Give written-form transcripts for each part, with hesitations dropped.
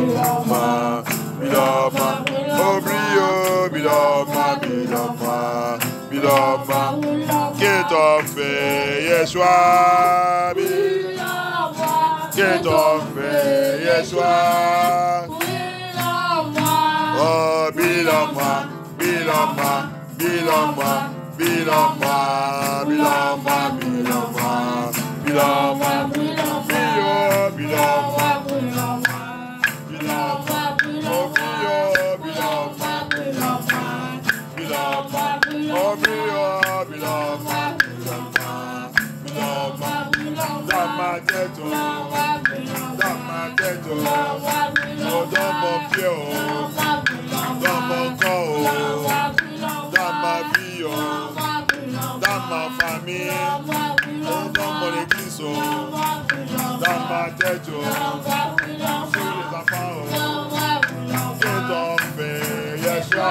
Biloma, Biloma, oh brio, Biloma, Biloma, Biloma, qu'est ton fait, Yeshua, qu'est ton fait, Yeshua, oh Biloma, Biloma, Biloma, Biloma, Biloma, Biloma, Biloma, Biloma, Biloma. Dans ma tête, oh, dans mon pied, dans mon corps, dans ma vie, dans ma famille, dans mon église, dans ma tête, sur les enfants, c'est ton fait, Yeshua,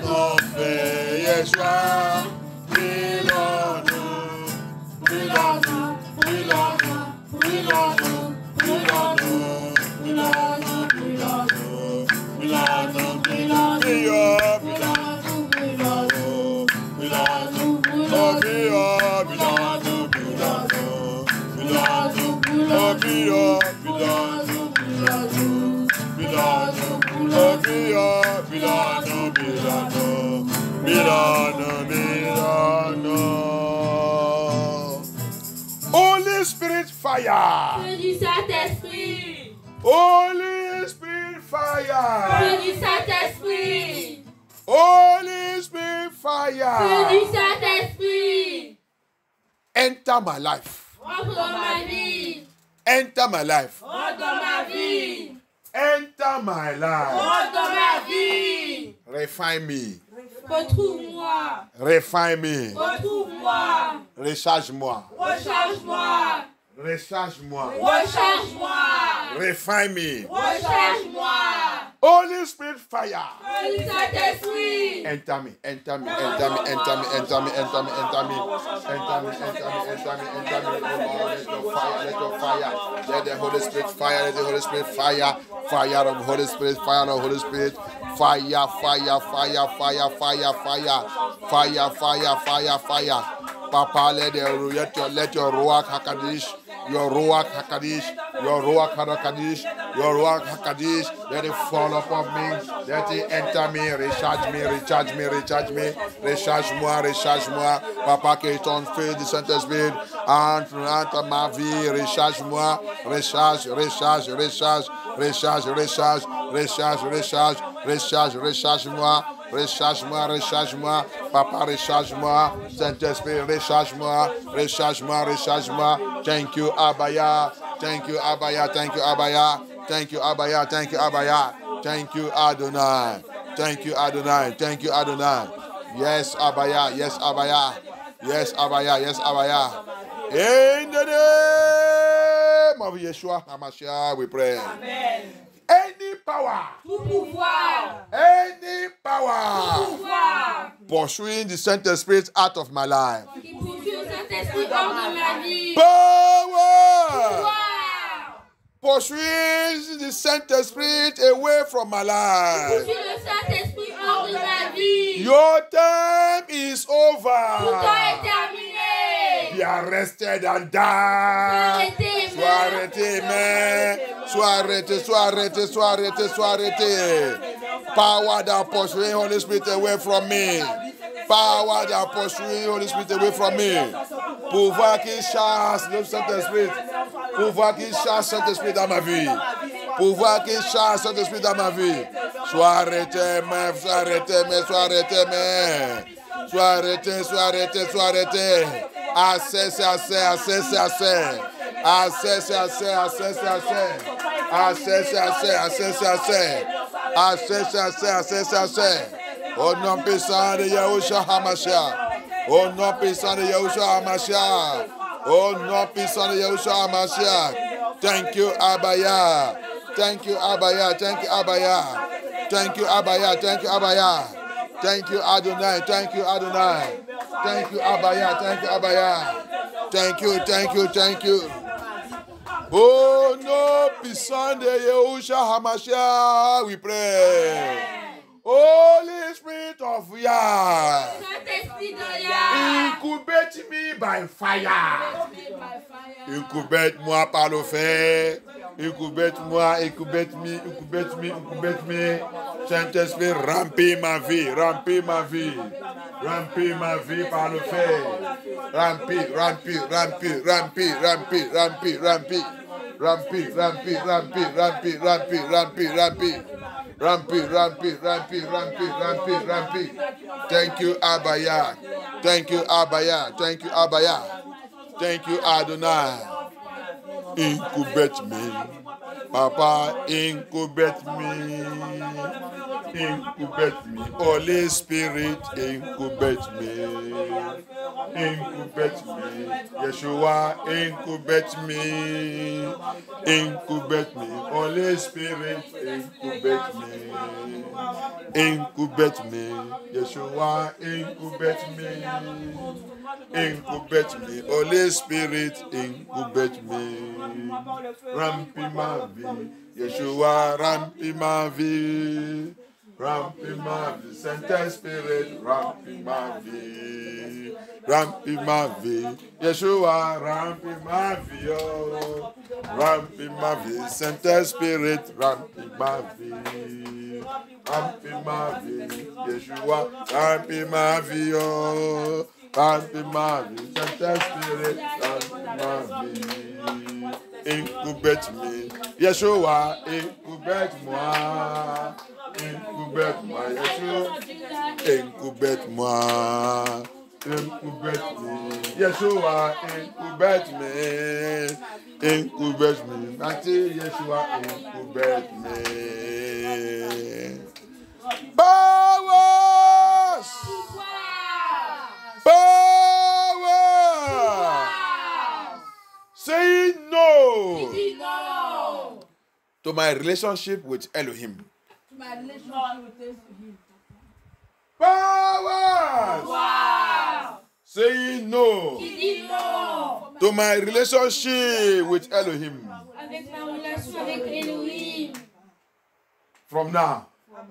ton fait, Yeshua. Holy Spirit fire. Feu du Saint-Esprit. Holy Spirit fire. Feu du Saint-Esprit. Holy Spirit fire. Feu du Saint-Esprit. Enter my life. Entre dans ma vie. Enter my life. Entre dans ma vie. Enter my life. Entre dans ma vie. Refine me. Retrouve-moi. Refine me. Retrouve-moi. Recharge-moi. Recharge-moi. Recharge-moi. Recharge-moi. Refine me. Recharge-moi. Holy Spirit fire. Feu du Saint-Esprit. Enter me, enter me, enter me, enter me, enter me, enter me, enter me, enter me, enter me, enter me, enter me. Oh Lord, let your fire, let the Holy Spirit fire, let the Holy Spirit fire, fire of Holy Spirit, fire of Holy Spirit, fire, fire, fire, fire, fire, fire, fire, fire, fire, fire. Papa, let your Ruach HaKadosh, your Ruach HaKadosh, your Ruach HaKadosh, your Ruach HaKadosh, let it fall upon me, let it enter me, recharge me, recharge me, recharge me, recharge-moi, recharge-moi. Papa, que ton feu du Saint-Esprit entre ma vie, recharge-moi, recharge, recharge, recharge, recharge, recharge, recharge, recharge, recharge, recharge-moi. Recharge-moi, recharge-moi, Papa, recharge-moi, Saint-Esprit, recharge-moi, recharge-moi, recharge-moi. Thank you, Abaya. Thank you, Abaya. Thank you, Abaya. Thank you, Abaya. Thank you, Abaya. Thank you, Adonai. Thank you, Adonai. Thank you, Adonai. Yes, Abaya. Yes, Abaya. Yes, Abaya. Yes, Abaya. In the name of Yeshua HaMashiach, we pray. Amen. Any power, Tout pouvoir, any power, pouvoir, pursuing the Saint-Esprit out of my life. qui poursuit le Saint-Esprit hors de ma vie. Power, Pouvoir, pursuing the Saint-Esprit away from my life. poursuit le Saint-Esprit hors de ma vie. Your time is Tout temps over. est terminé. Be arrested and die. Arrêtez, Sois arrêté, mais sois arrêté, sois arrêté, sois arrêté, sois arrêté. Power that pursuing Holy Spirit away from me. Power that pursuing Holy Spirit away from me. Pouvoir qui chasse le Saint-Esprit. Pouvoir qui chasse Saint-Esprit dans ma vie. Pouvoir qui chasse Saint-Esprit dans ma vie. Sois arrêté, mais sois arrêté, mais sois arrêté, mais. Sois arrêté, sois arrêté, sois arrêté. Assez, c'est assez, assez, c'est assez. Assez, c'est assez, assez, c'est assez. Assez, c'est assez, assez, c'est assez. Assez, c'est assez, assez, c'est assez. Au nom puissant de Yahushua HaMashiach. Au nom puissant de Yahushua HaMashiach. Au nom puissant de Yahushua HaMashiach. Thank you, Abaya. Thank you, Abaya. Thank you, Abaya. Thank you, Abaya. Thank you, Abaya. Thank you, Adonai. Thank you, Adonai. Thank you, Abaya. Thank you, Abaya. Thank you, thank you, thank you. Oh no! puissant de Yehusha Hamashiach, we pray. Holy Spirit of Yah, incubate me by fire. Incubate-moi par le feu. Incubate-moi, incubate-me. Saint-Esprit, remplis ma vie, remplis ma vie. Remplis ma vie par le feu. Remplis. Thank you, Abaya. Thank you, Abaya. Thank you, Abaya. Thank you, Adonai. Incubate me. Papa, incubate me. Incubate me. Holy Spirit, incubate me. Incubate me. Yeshua, incubate me. Incubate me. Holy Spirit, incubate me. Incubate me. Yeshua, incubate me. Incubate me. Holy Spirit, incubate me. Remplis ma vie. Yeshua, remplis ma vie. Remplis ma vie. Saint-Esprit, remplis ma vie. Remplis ma vie. Yeshua, remplis ma vie. Oh. Remplis ma vie. Saint-Esprit, remplis ma vie. Remplis ma vie. Yeshua, remplis ma vie. Oh. Remplis ma vie. Saint-Esprit, remplis ma vie. Incubate me. Yeshua, incubate-moi. Incubate-moi, Yeshua. Incubate-moi. Incubate-me. Yeshua, incubate-me. Incubate-me. Until Yeshua, incubate-me. Powers! Power! Say no to my relationship with Elohim. Powers! Say no to my relationship with Elohim. Avec ma relation avec Elohim. From now.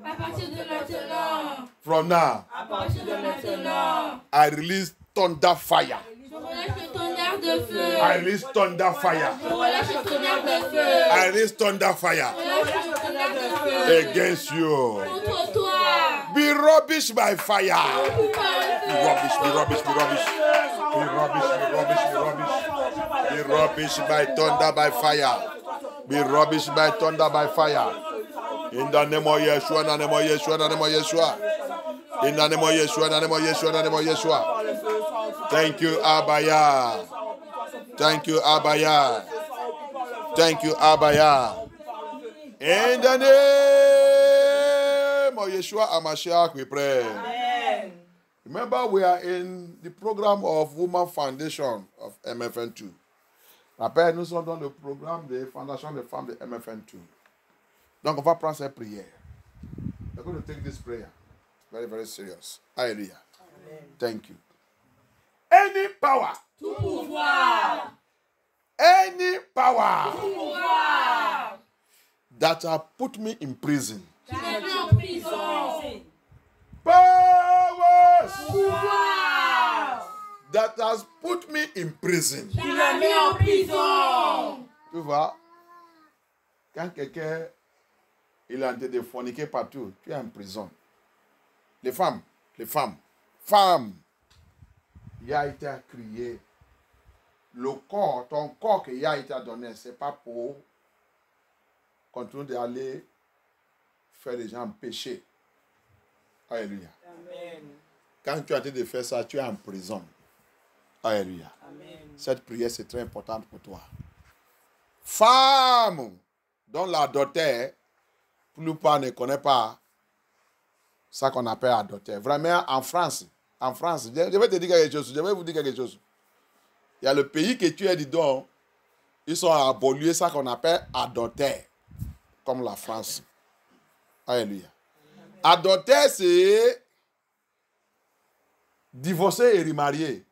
À partir de maintenant. From now. À partir de maintenant. I release thunder fire. Je relâche le tonnerre de feu. I release thunder fire. Je relâche le tonnerre de feu. I release thunder fire Je relâche le tonnerre de feu. against you. Contre toi. Be rubbish by fire. Be rubbish. Be rubbish by thunder by fire. Be rubbish by thunder by fire. In the name of Yeshua, in the name of Yeshua, in the name of Yeshua. In the name of Yeshua, in the name of Yeshua, in the name of Yeshua. Thank you, Abaya. Thank you, Abaya. Thank you, Abaya. In the name of Yeshua Hamashiach, we pray. Amen. Remember, we are in the program of Woman Foundation of MFN2. Rappelle, nous sommes dans le programme de Fondation des femmes de MFN2. Donc, on va prendre cette prière. We're going to take this prayer very, very serious. Hallelujah. Amen. Thank you. Any power. Tout pouvoir. Any power Tout pouvoir. that have put me in prison. Tu m'as mis en prison. Powers Pouvoir. that has put me in prison. Tu m'as mis en prison. Tu vois, quand quelqu'un il est en train de forniquer partout, tu es en prison. Les femmes, il a été crié. Le corps, ton corps qu'il a été donné, ce n'est pas pour continuer d'aller faire les gens pécher. Alléluia. Amen. Quand tu es en train de faire ça, tu es en prison. Alléluia. Amen. Cette prière, c'est très importante pour toi. Femme dont l'adultère, plupart ne connaissent pas ça qu'on appelle adultère. Vraiment, en France, je vais te dire quelque chose, je vais vous dire quelque chose. Il y a le pays que tu es dedans, ils sont abolis ça qu'on appelle adultère, comme la France. Alléluia. Adultère, c'est divorcer et remarier.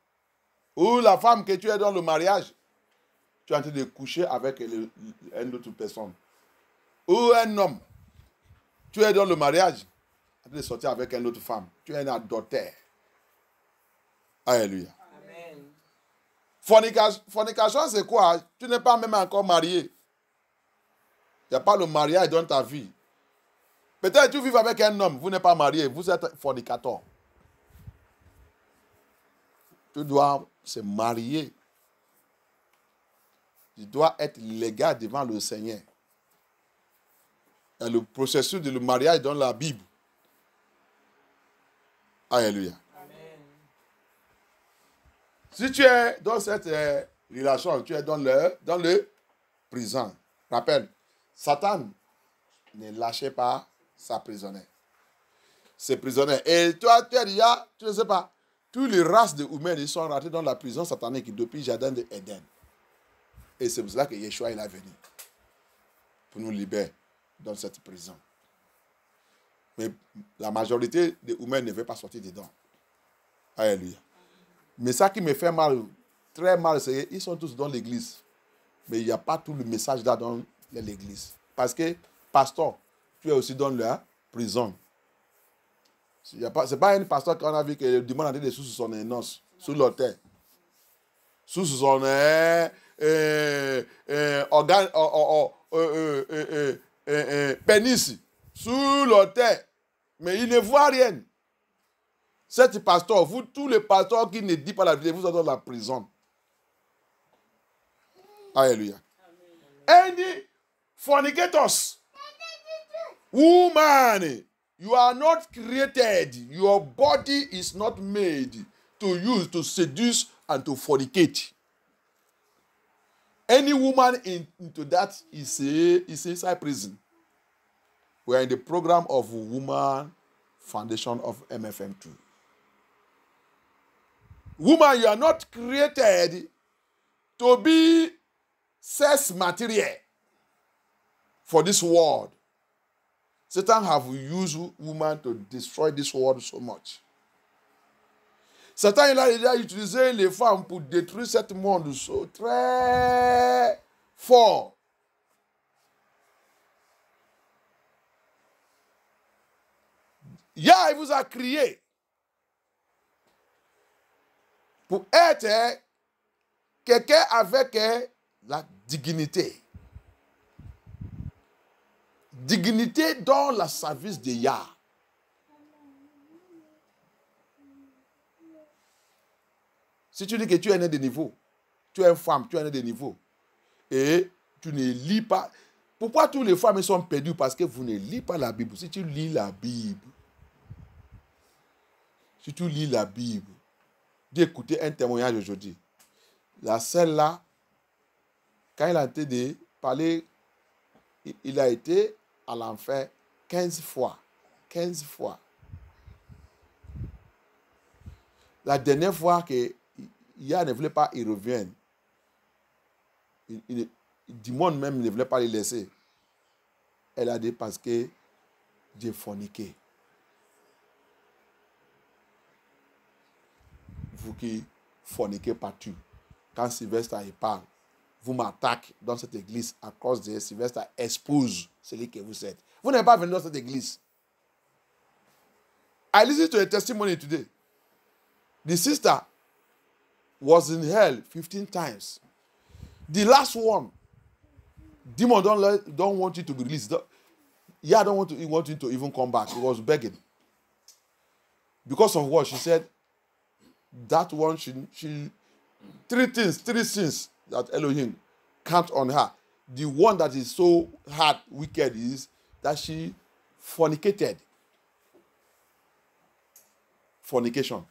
Ou la femme que tu es dans le mariage, tu es en train de coucher avec une autre personne. Ou un homme, tu es dans le mariage, en train de sortir avec une autre femme. Tu es un adultère. Alléluia. Amen. Fornication, c'est quoi? Tu n'es pas même encore marié. Il n'y a pas le mariage dans ta vie. Peut-être que tu vis avec un homme, vous n'êtes pas marié, vous êtes fornicateur. Tu dois se marier. Tu dois être légal devant le Seigneur. Et le processus de le mariage dans la Bible. Alléluia. Amen. Si tu es dans cette relation, tu es dans le prison. Rappelle, Satan ne lâchait pas sa prisonnière. Ses prisonniers. Et toi, tu as déjà, tu ne sais pas, tous les races de humains, ils sont rentrés dans la prison satanique depuis le jardin de Éden. Et c'est pour cela que Yeshua est venu. Pour nous libérer dans cette prison. Mais la majorité des humains ne veulent pas sortir dedans. Alléluia. Mais ça qui me fait mal, très mal, c'est qu'ils sont tous dans l'église. Mais il n'y a pas tout le message là dans l'église. Parce que, pasteur, tu es aussi dans la prison. Ce n'est pas un pasteur qu'on a vu que le dimanche a des sous son noce, sous l'autel. Sous son organe, pénis, sous l'autel. Mais il ne voit rien. Cet pasteur, vous, tous les pasteurs qui ne disent pas la vérité, vous êtes dans la prison. Alléluia. Any fornicators, woman, you are not created. Your body is not made to use, to seduce, and to fornicate. Any woman into that is inside prison. We are in the program of Woman Foundation of MFM2. Woman, you are not created to be sex material for this world. Satan have used woman to destroy this world so much. Satan il a déjà utilisé les femmes pour détruire ce monde so très fort. Yah, il vous a créé pour être quelqu'un avec la dignité. Dignité dans le service de Yah. Si tu dis que tu es né de niveau, tu es une femme, tu es né de niveau, et tu ne lis pas. Pourquoi toutes les femmes sont perdues? Parce que vous ne lisez pas la Bible. Si tu lis la Bible, d'écouter un témoignage aujourd'hui. La celle-là, quand il a été de parler, il a été à l'enfer 15 fois. 15 fois. La dernière fois que Yah ne voulait pas qu'il revienne, du monde même ne voulait pas le laisser. Elle a dit parce que j'ai forniqué. Vous qui forniquez partout, quand Sylvestre il parle, vous m'attaquez dans cette église à cause de Sylvestre expose celui que vous êtes. Vous n'êtes pas venu dans cette église. I listened to a testimony today. The sister was in hell 15 times. The last one, demon don't want you to be released. Yeah, I don't want you to even come back. He was begging. Because of what? She said, that one, she three sins that Elohim count on her. The one that is so hard, wicked is that she fornicated. Fornication.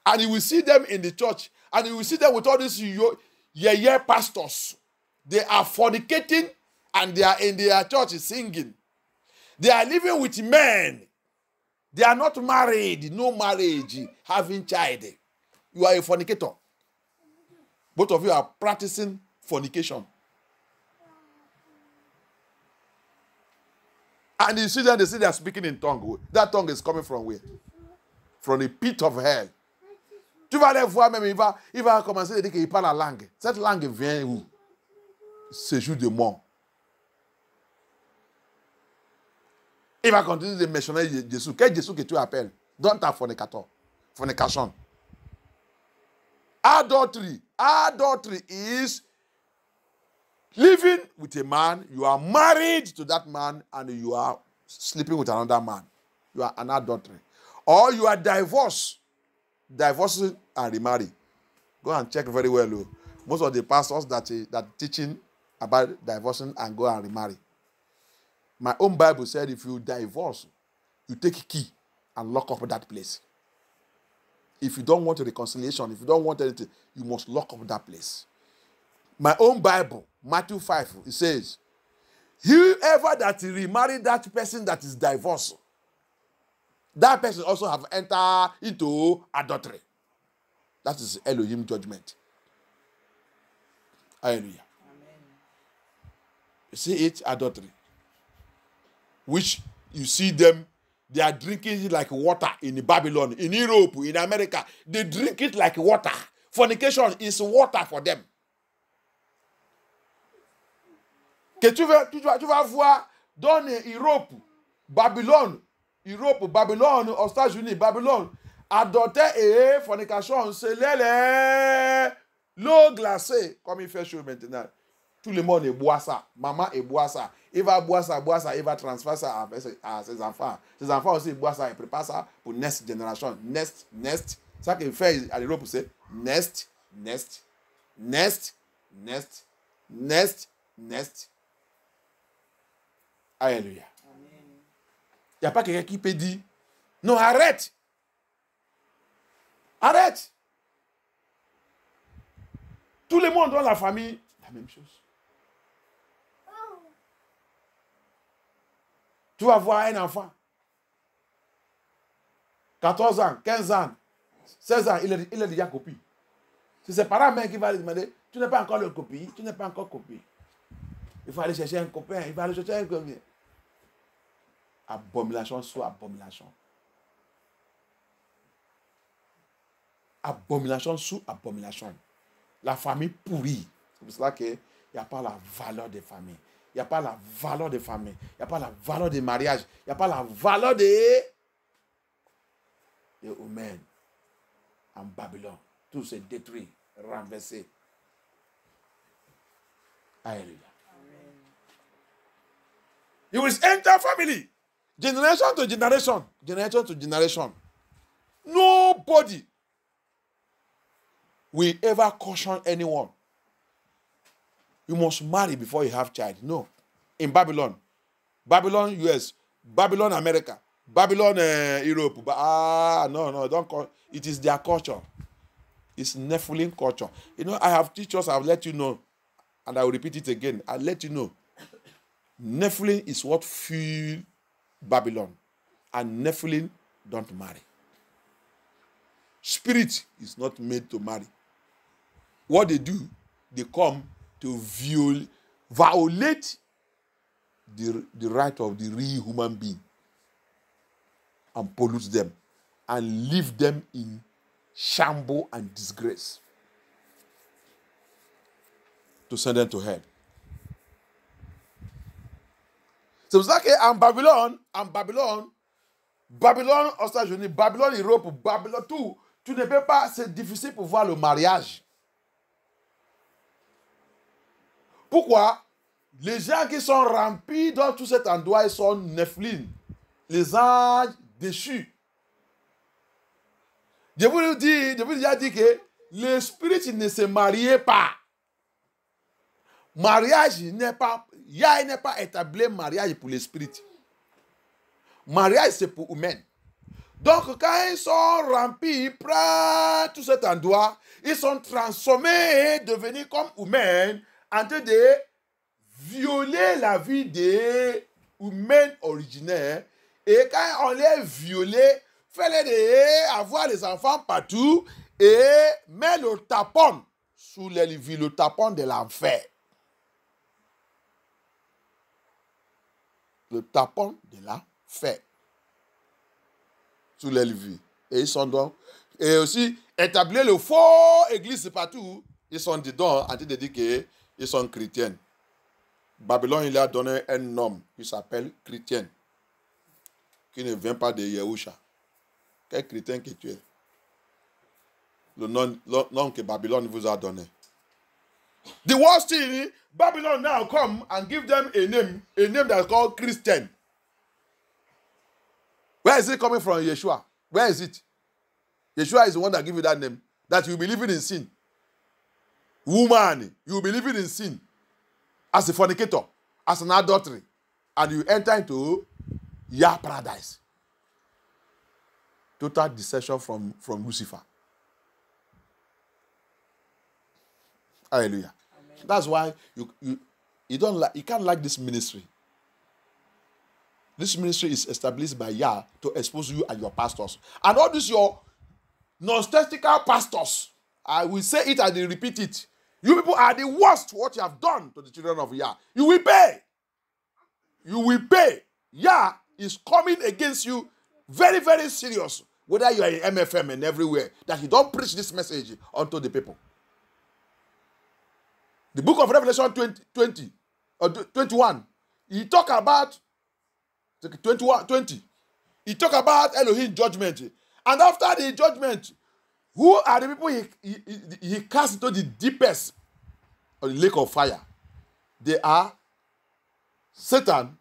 And you will see them in the church. And you will see them with all these pastors. They are fornicating and they are in their church singing. They are living with men. They are not married. No marriage. Having child. You are a fornicator. Both of you are practicing fornication. And you see them, they say they are speaking in tongue. That tongue is coming from where? From the pit of hell. Tu vas aller voir même, il va commencer à dire qu'il parle la langue. Cette langue vient où? Séjour de mort. Il va continuer de mentionner Jésus. Quel Jésus que tu appelles? Don't have fornicator. Fornication. Adultery. Adultery is living with a man. You are married to that man and you are sleeping with another man. You are an adultery. Or you are divorced. Divorcing and remarry. Go and check very well. Oh. Most of the pastors that teaching about divorcing and go and remarry. My own Bible said if you divorce, you take key and lock up that place. If you don't want a reconciliation, if you don't want anything, you must lock up that place. My own Bible, Matthew 5, it says, whoever that remarry that person that is divorced, that person also have entered into adultery. That is Elohim judgment. Hallelujah. Amen. You see it, adultery. Which you see them, they are drinking it like water in Babylon, in Europe, in America. They drink it like water. Fornication is water for them. Que tu vas voir dans Europe, Babylone, aux États-Unis, Babylone, adultère et fornication, c'est l'eau glacée, comme il fait chaud maintenant. Tout le monde boit ça. Maman boit ça. Il va boire ça, il va transférer ça à ses enfants. Ses enfants aussi boivent ça, ils préparent ça pour next generation. Next. Ça qu'il fait à l'Europe, c'est next. Alléluia. Il n'y a pas quelqu'un qui peut dire, non, arrête. Arrête. Tout le monde dans la famille, la même chose. Tu vas voir un enfant, 14 ans, 15 ans, 16 ans, il est déjà copié. C'est ses parents même qui vont lui demander, tu n'es pas encore le copié, tu n'es pas encore copié. Il faut aller chercher un copain, il va aller chercher un copain. Abomination sur abomination. Abomination sur abomination. La famille pourrie. C'est pour cela qu'il n'y a pas la valeur des familles. Il n'y a pas la valeur des familles. Il n'y a pas la valeur des mariages. Il n'y a pas la valeur des humains. En Babylone, tout s'est détruit, renversé. Alléluia. You will enter family. Generation to generation. Generation to generation. Nobody will ever caution anyone. You must marry before you have child. No. In Babylon, US, Babylon, America, Babylon, Europe. No, don't call. It is their culture. It's Nephilim culture. You know, I have teachers, I'll let you know, and I will repeat it again. I'll let you know. Nephilim is what fuel Babylon. And Nephilim don't marry. Spirit is not made to marry. What they do, they come to violate the right of the real human being and pollute them and leave them in shambles and disgrace to send them to hell. C'est pour ça qu'en Babylone, aux États-Unis, Babylone, Europe, Babylone, tout, tu ne peux pas, c'est difficile pour voir le mariage. Pourquoi? Les gens qui sont remplis dans tout cet endroit, ils sont Nephilim, les anges déchus. Je vous déjà dit que l'esprit ne se mariait pas. Mariage n'est pas, Yah n'est pas établi mariage pour l'esprit. Mariage c'est pour humain. Donc quand ils sont remplis, ils prennent tout cet endroit, ils sont transformés, devenus comme humains, en train de violer la vie des humains originaires. Et quand on les viole, fait-les avoir les enfants partout et met le tapon sous les vies, le tapon de l'enfer. Le tapon de l'enfer sous les vies. Et ils sont donc, Et aussi, établir le faux église partout. Ils sont dedans, en train de dire qu'ils sont chrétiens. Babylone, il a donné un nom qui s'appelle chrétien. Qui ne vient pas de Yahusha. Quel chrétien que tu es? Le nom que Babylone vous a donné. The worst thing, Babylon now come and give them a name that's called Christian. Where is it coming from, Yeshua? Where is it? Yeshua is the one that gave you that name. That you be living in sin. Woman, you will be living in sin. As a fornicator, as an adultery. And you enter into Yah paradise. Total deception from Lucifer. Hallelujah. Amen. That's why you can't like this ministry. This ministry is established by Yah to expose you and your pastors. And all these your non-statistical pastors, I will say it and I repeat it. You people are the worst what you have done to the children of Yah. You will pay. You will pay. Yah is coming against you very, very serious. Whether you are in MFM and everywhere, that you don't preach this message unto the people. The book of Revelation 20 or 21, he talk about 20. He talk about Elohim judgment. And after the judgment, who are the people he cast into the deepest of the lake of fire? They are Satan,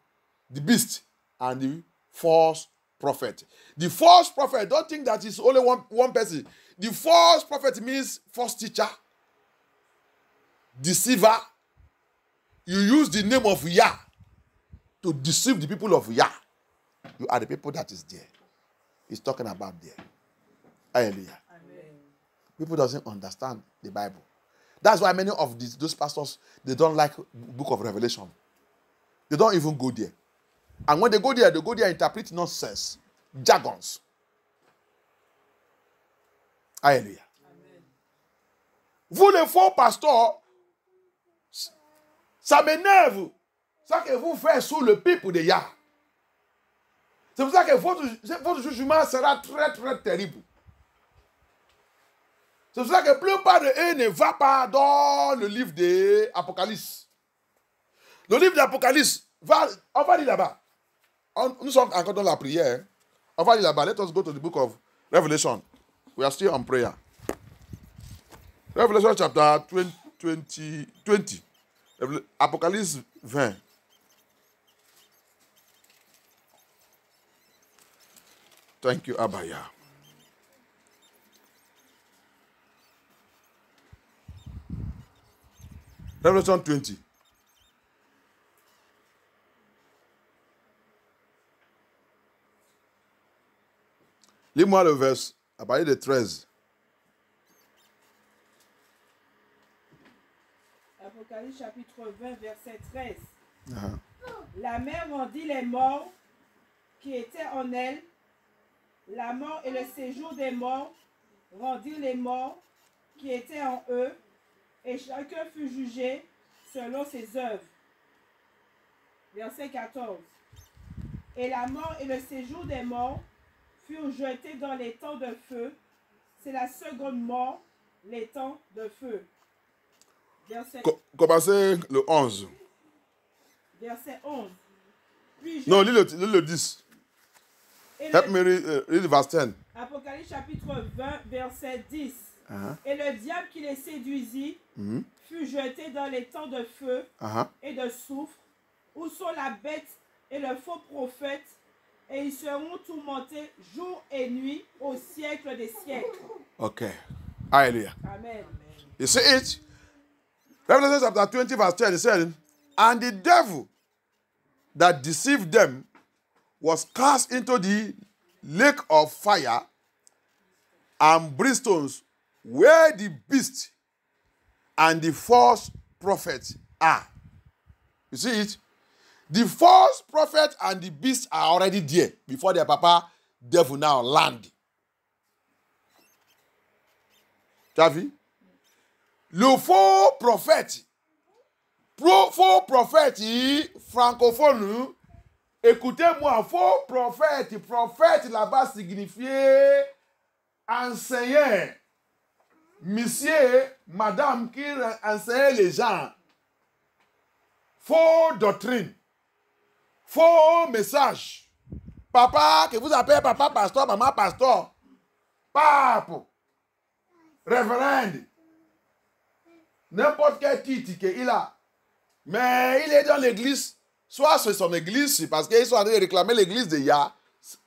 the beast, and the false prophet. The false prophet, don't think that it's only one person. The false prophet means false teacher, deceiver. You use the name of Yah to deceive the people of Yah. You are the people that is there. He's talking about there. Hallelujah. Amen. People doesn't understand the Bible. That's why many of those pastors, they don't like book of Revelation. They don't even go there. And when they go there interpret nonsense, jargons. Hallelujah. Amen. Vous les faux pasteurs, ça m'énerve. Ça que vous faites sous le peuple de Yah. C'est pour ça que votre jugement sera très, très terrible. C'est pour ça que la plupart de eux ne va pas dans le livre de l'Apocalypse. Le livre de l'Apocalypse, on va lire là-bas. Nous sommes encore dans la prière. On va lire là-bas. Let us go to the book of Revelation. We are still on prayer. Revelation chapter 20. Apocalypse 20. Thank you, Abaya. Revelation 20. Lis-moi le verset à partir de 13. Apocalypse chapitre 20, verset 13. La mer rendit les morts qui étaient en elle. La mort et le séjour des morts rendirent les morts qui étaient en eux, et chacun fut jugé selon ses œuvres. Verset 14. Et la mort et le séjour des morts furent jetés dans les temps de feu. C'est la seconde mort, les temps de feu. Verset... Commencez le 11. Verset 11. Puis non, lis le 10. Help me read verse 10. Apocalypse chapitre 20, verset 10. Et le diable qui les séduisit fut jeté dans les temps de feu et de soufre, où sont la bête et le faux prophète, et ils seront tourmentés jour et nuit au siècle des siècles. Okay. Hallelujah. Amen. You see it? Revelation chapter 20, verse 10, it said, and the devil that deceived them was cast into the lake of fire and brimstones, where the beast and the false prophet are. You see it? The false prophet and the beast are already there before their papa devil now land. Tu as vu? Le faux prophète, francophone, écoutez-moi, faux prophète là-bas signifiait enseignait, monsieur, madame qui enseignait les gens, faux doctrine, faux message. Papa, que vous appelez papa pasteur, maman pasteur, pape, révérend, n'importe quel titre qu'il a. Mais il est dans l'église, soit c'est son église, parce qu'ils sont en train de réclamer l'église de Yah,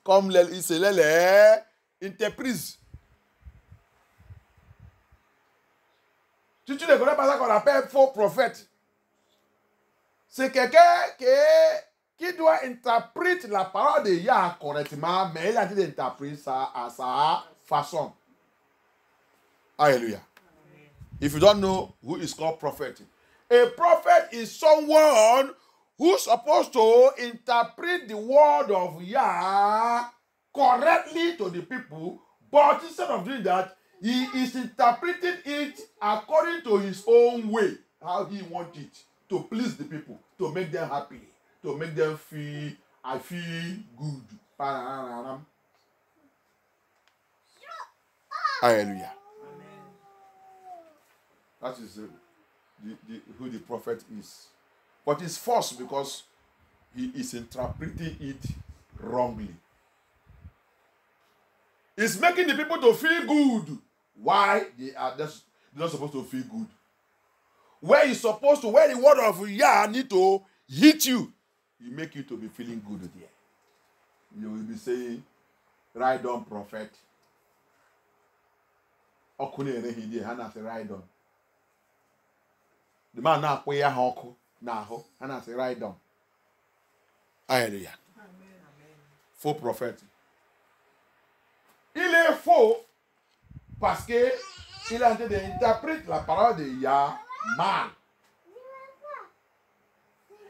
comme c'est les entreprises. Si tu ne connais pas ça qu'on appelle faux prophète, c'est quelqu'un qui doit interpréter la parole de Yah correctement, mais il a dit d'interpréter ça à sa façon. Hallelujah. If you don't know who is called prophet, a prophet is someone who's supposed to interpret the word of Yah correctly to the people, but instead of doing that, he is interpreting it according to his own way, how he wants it, to please the people, to make them happy, to make them feel, I feel good. Hallelujah. That is who the prophet is. But it's false because he is interpreting it wrongly. It's making the people to feel good. Why? They're not supposed to feel good. Where the word of Yah need to hit you, he make you to be feeling good there. You will be saying, ride on, prophet. Hana say ride on. The man now pay a honko now, Hana say ride on. Hallelujah. Faux prophète. Il est faux parce que il est en train d'interpréter la parole de Yah mal.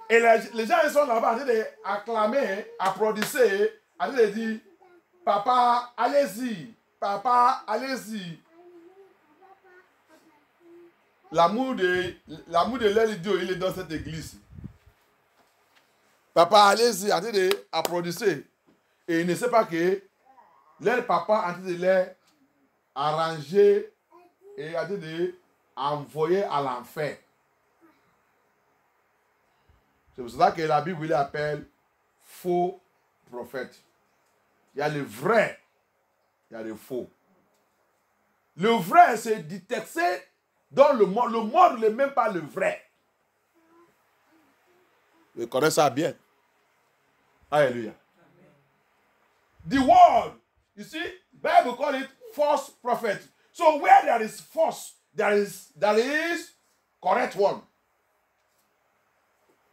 Et les gens ils sont là-bas en train d'acclamer, applaudir, en train de dire papa, allez-y, papa, allez-y. L'amour de l'Idiot, il est dans cette église. Papa, allez-y, en train d'applaudir. Et il ne sait pas que leur papa en train de les arranger et en train de envoyer à l'enfer. C'est pour ça que la Bible l'appelle faux prophète. Il y a le vrai, il y a le faux. Le vrai, c'est détecté dans le monde. Le monde n'est même pas le vrai. Vous connaissez ça bien. Alléluia. The world, you see, Bible call it false prophet. So where there is false, there is correct one.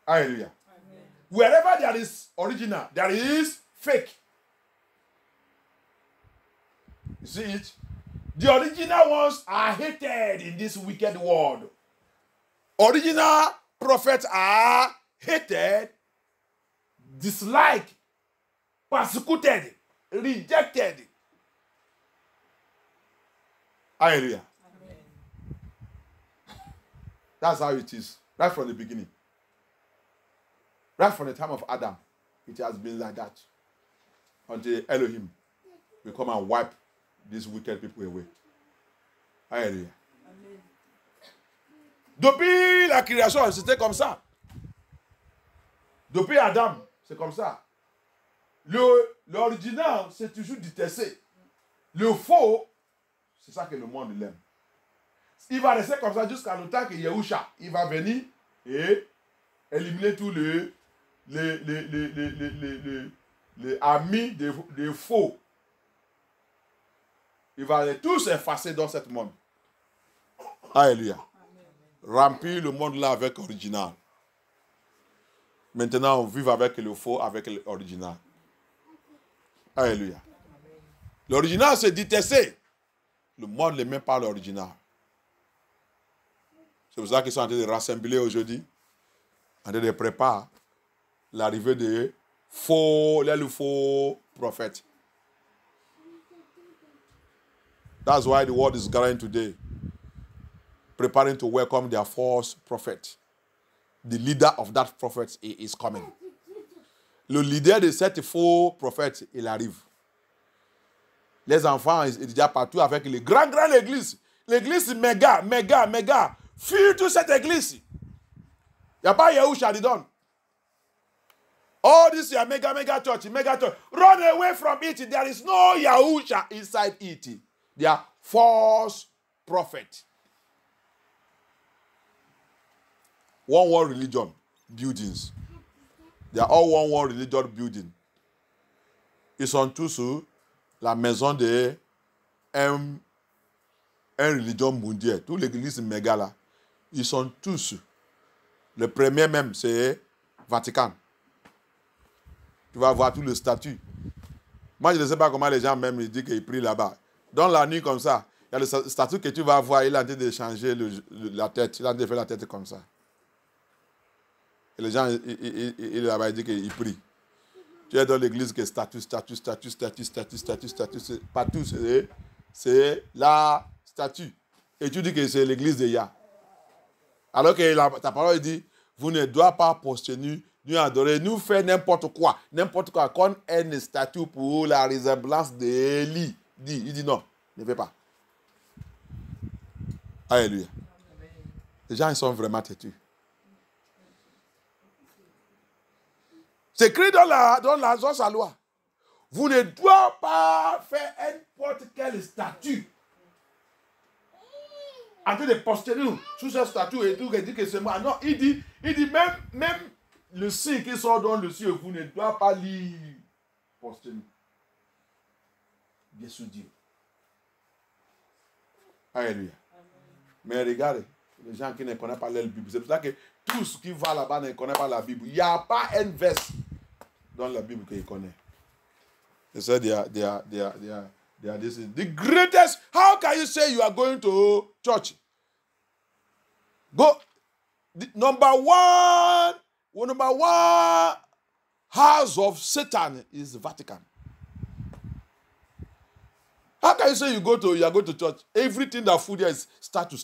Hallelujah. Amen. Wherever there is original, there is fake. You see it? The original ones are hated in this wicked world. Original prophets are hated, disliked, persecuted, rejected. Hallelujah. Amen. That's how it is, right from the beginning. Right from the time of Adam, it has been like that. Until Elohim will come and wipe these wicked people away. Hallelujah. Amen. Depuis la création, c'était comme ça. Depuis Adam, c'est comme ça. L'original, c'est toujours détesté. Le faux, c'est ça que le monde l'aime. Il va rester comme ça jusqu'à le temps que Yahusha, il va venir et éliminer tous les amis des faux. Il va les tous effacer dans ce monde. Alléluia. Remplir le monde là avec l'original. Maintenant, on vit avec le faux, avec l'original. Alléluia. L'original, c'est détesté. Le monde ne même pas l'original. C'est pour ça qu'ils sont en train de rassembler aujourd'hui, en train de préparer l'arrivée des faux prophètes. That's why the world is gathering today, preparing to welcome their false prophet. The leader of that prophet is coming. Le leader de cet faux prophète, il arrive. Les enfants, ils sont déjà partout avec les grandes églises. L'église méga. Fuis toute cette église. Il n'y a pas Yahusha dedans. All this is a mega church. Run away from it. There is no Yahusha inside it. They are false prophets. One religion buildings. They are all one religion building. Ils sont tous la maison de un religion mondiale. Toutes les églises méga là, ils sont tous. Le premier même, c'est Vatican. Tu vas voir tout le statut. Moi, je ne sais pas comment les gens même ils disent qu'ils prient là-bas. Dans la nuit comme ça, il y a le statut que tu vas voir, il est en train de changer la tête. Il est en train de faire la tête comme ça. Et les gens, ils là-bas, ils disent qu'ils prient. Tu es dans l'église que statut. Partout, c'est la statue. Et tu dis que c'est l'église de Yah. Alors que ta parole dit, vous ne doivez pas prosterner, nous adorer, nous faire n'importe quoi comme une statue pour la ressemblance d'Élie. Il dit non, ne fais pas. Alléluia. Les gens, ils sont vraiment têtus. C'est écrit dans sa loi. Vous ne doivez pas faire n'importe quelle statue. En train de poster nous sous cette statue et tout, il dit que c'est moi. Non, il dit même le signe qui sort dans le ciel, vous ne doivez pas lire poster nous. Bien sûr Dieu. Alléluia. Mais regardez, les gens qui ne connaissent pas la Bible, c'est pour ça que tous qui vont là-bas ne connaissent pas la Bible. Il n'y a pas un verset dans la Bible qu'ils connaissent. They said they are this is the greatest. How can you say you are going to church? Go. Number one house of Satan is the Vatican. How can you say you are going to church? Everything that food there is statue.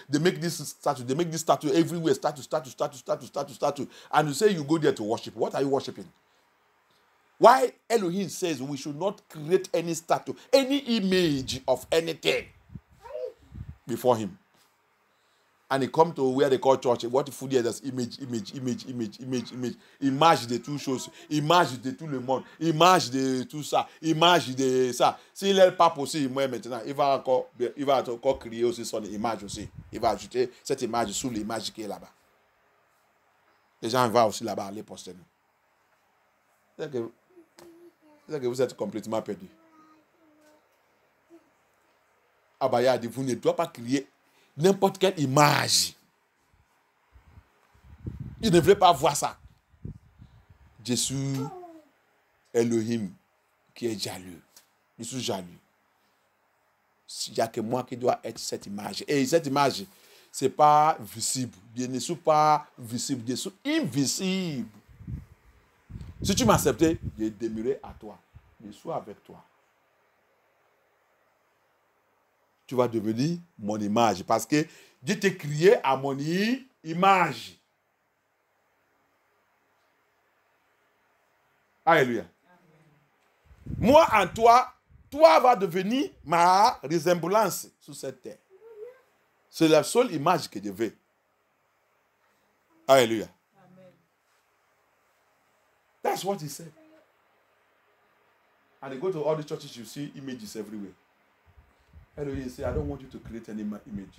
They make this statue everywhere. Statue. And you say you go there to worship. What are you worshiping? Why Elohim says we should not create any statue, any image of anything before him. And he come to where they call church. What food there is image. Image de toutes choses. Image de tout le monde. Image de tout ça. Image de ça. S'il n'est pas possible, moi maintenant, il va encore créer aussi son image aussi. Il va ajouter cette image sous l'image qui est là-bas. Les gens vont aussi là-bas aller poster. C'est que vous êtes complètement perdu. Abaya dit, vous ne doivez pas créer n'importe quelle image. Il ne voulait pas voir ça. Jésus, Elohim, qui est jaloux. Je suis jaloux. Il n'y a que moi qui dois être cette image. Et cette image, ce n'est pas visible. Je ne suis pas visible. Je suis invisible. Si tu m'acceptais, je demeurerai à toi. Je suis avec toi. Tu vas devenir mon image. Parce que Dieu t'a créé à mon image. Alléluia. Moi en toi, toi vas devenir ma ressemblance sur cette terre. C'est la seule image que je veux. Alléluia. That's what he said. And they go to all the churches, you see images everywhere. And he say, I don't want you to create any image.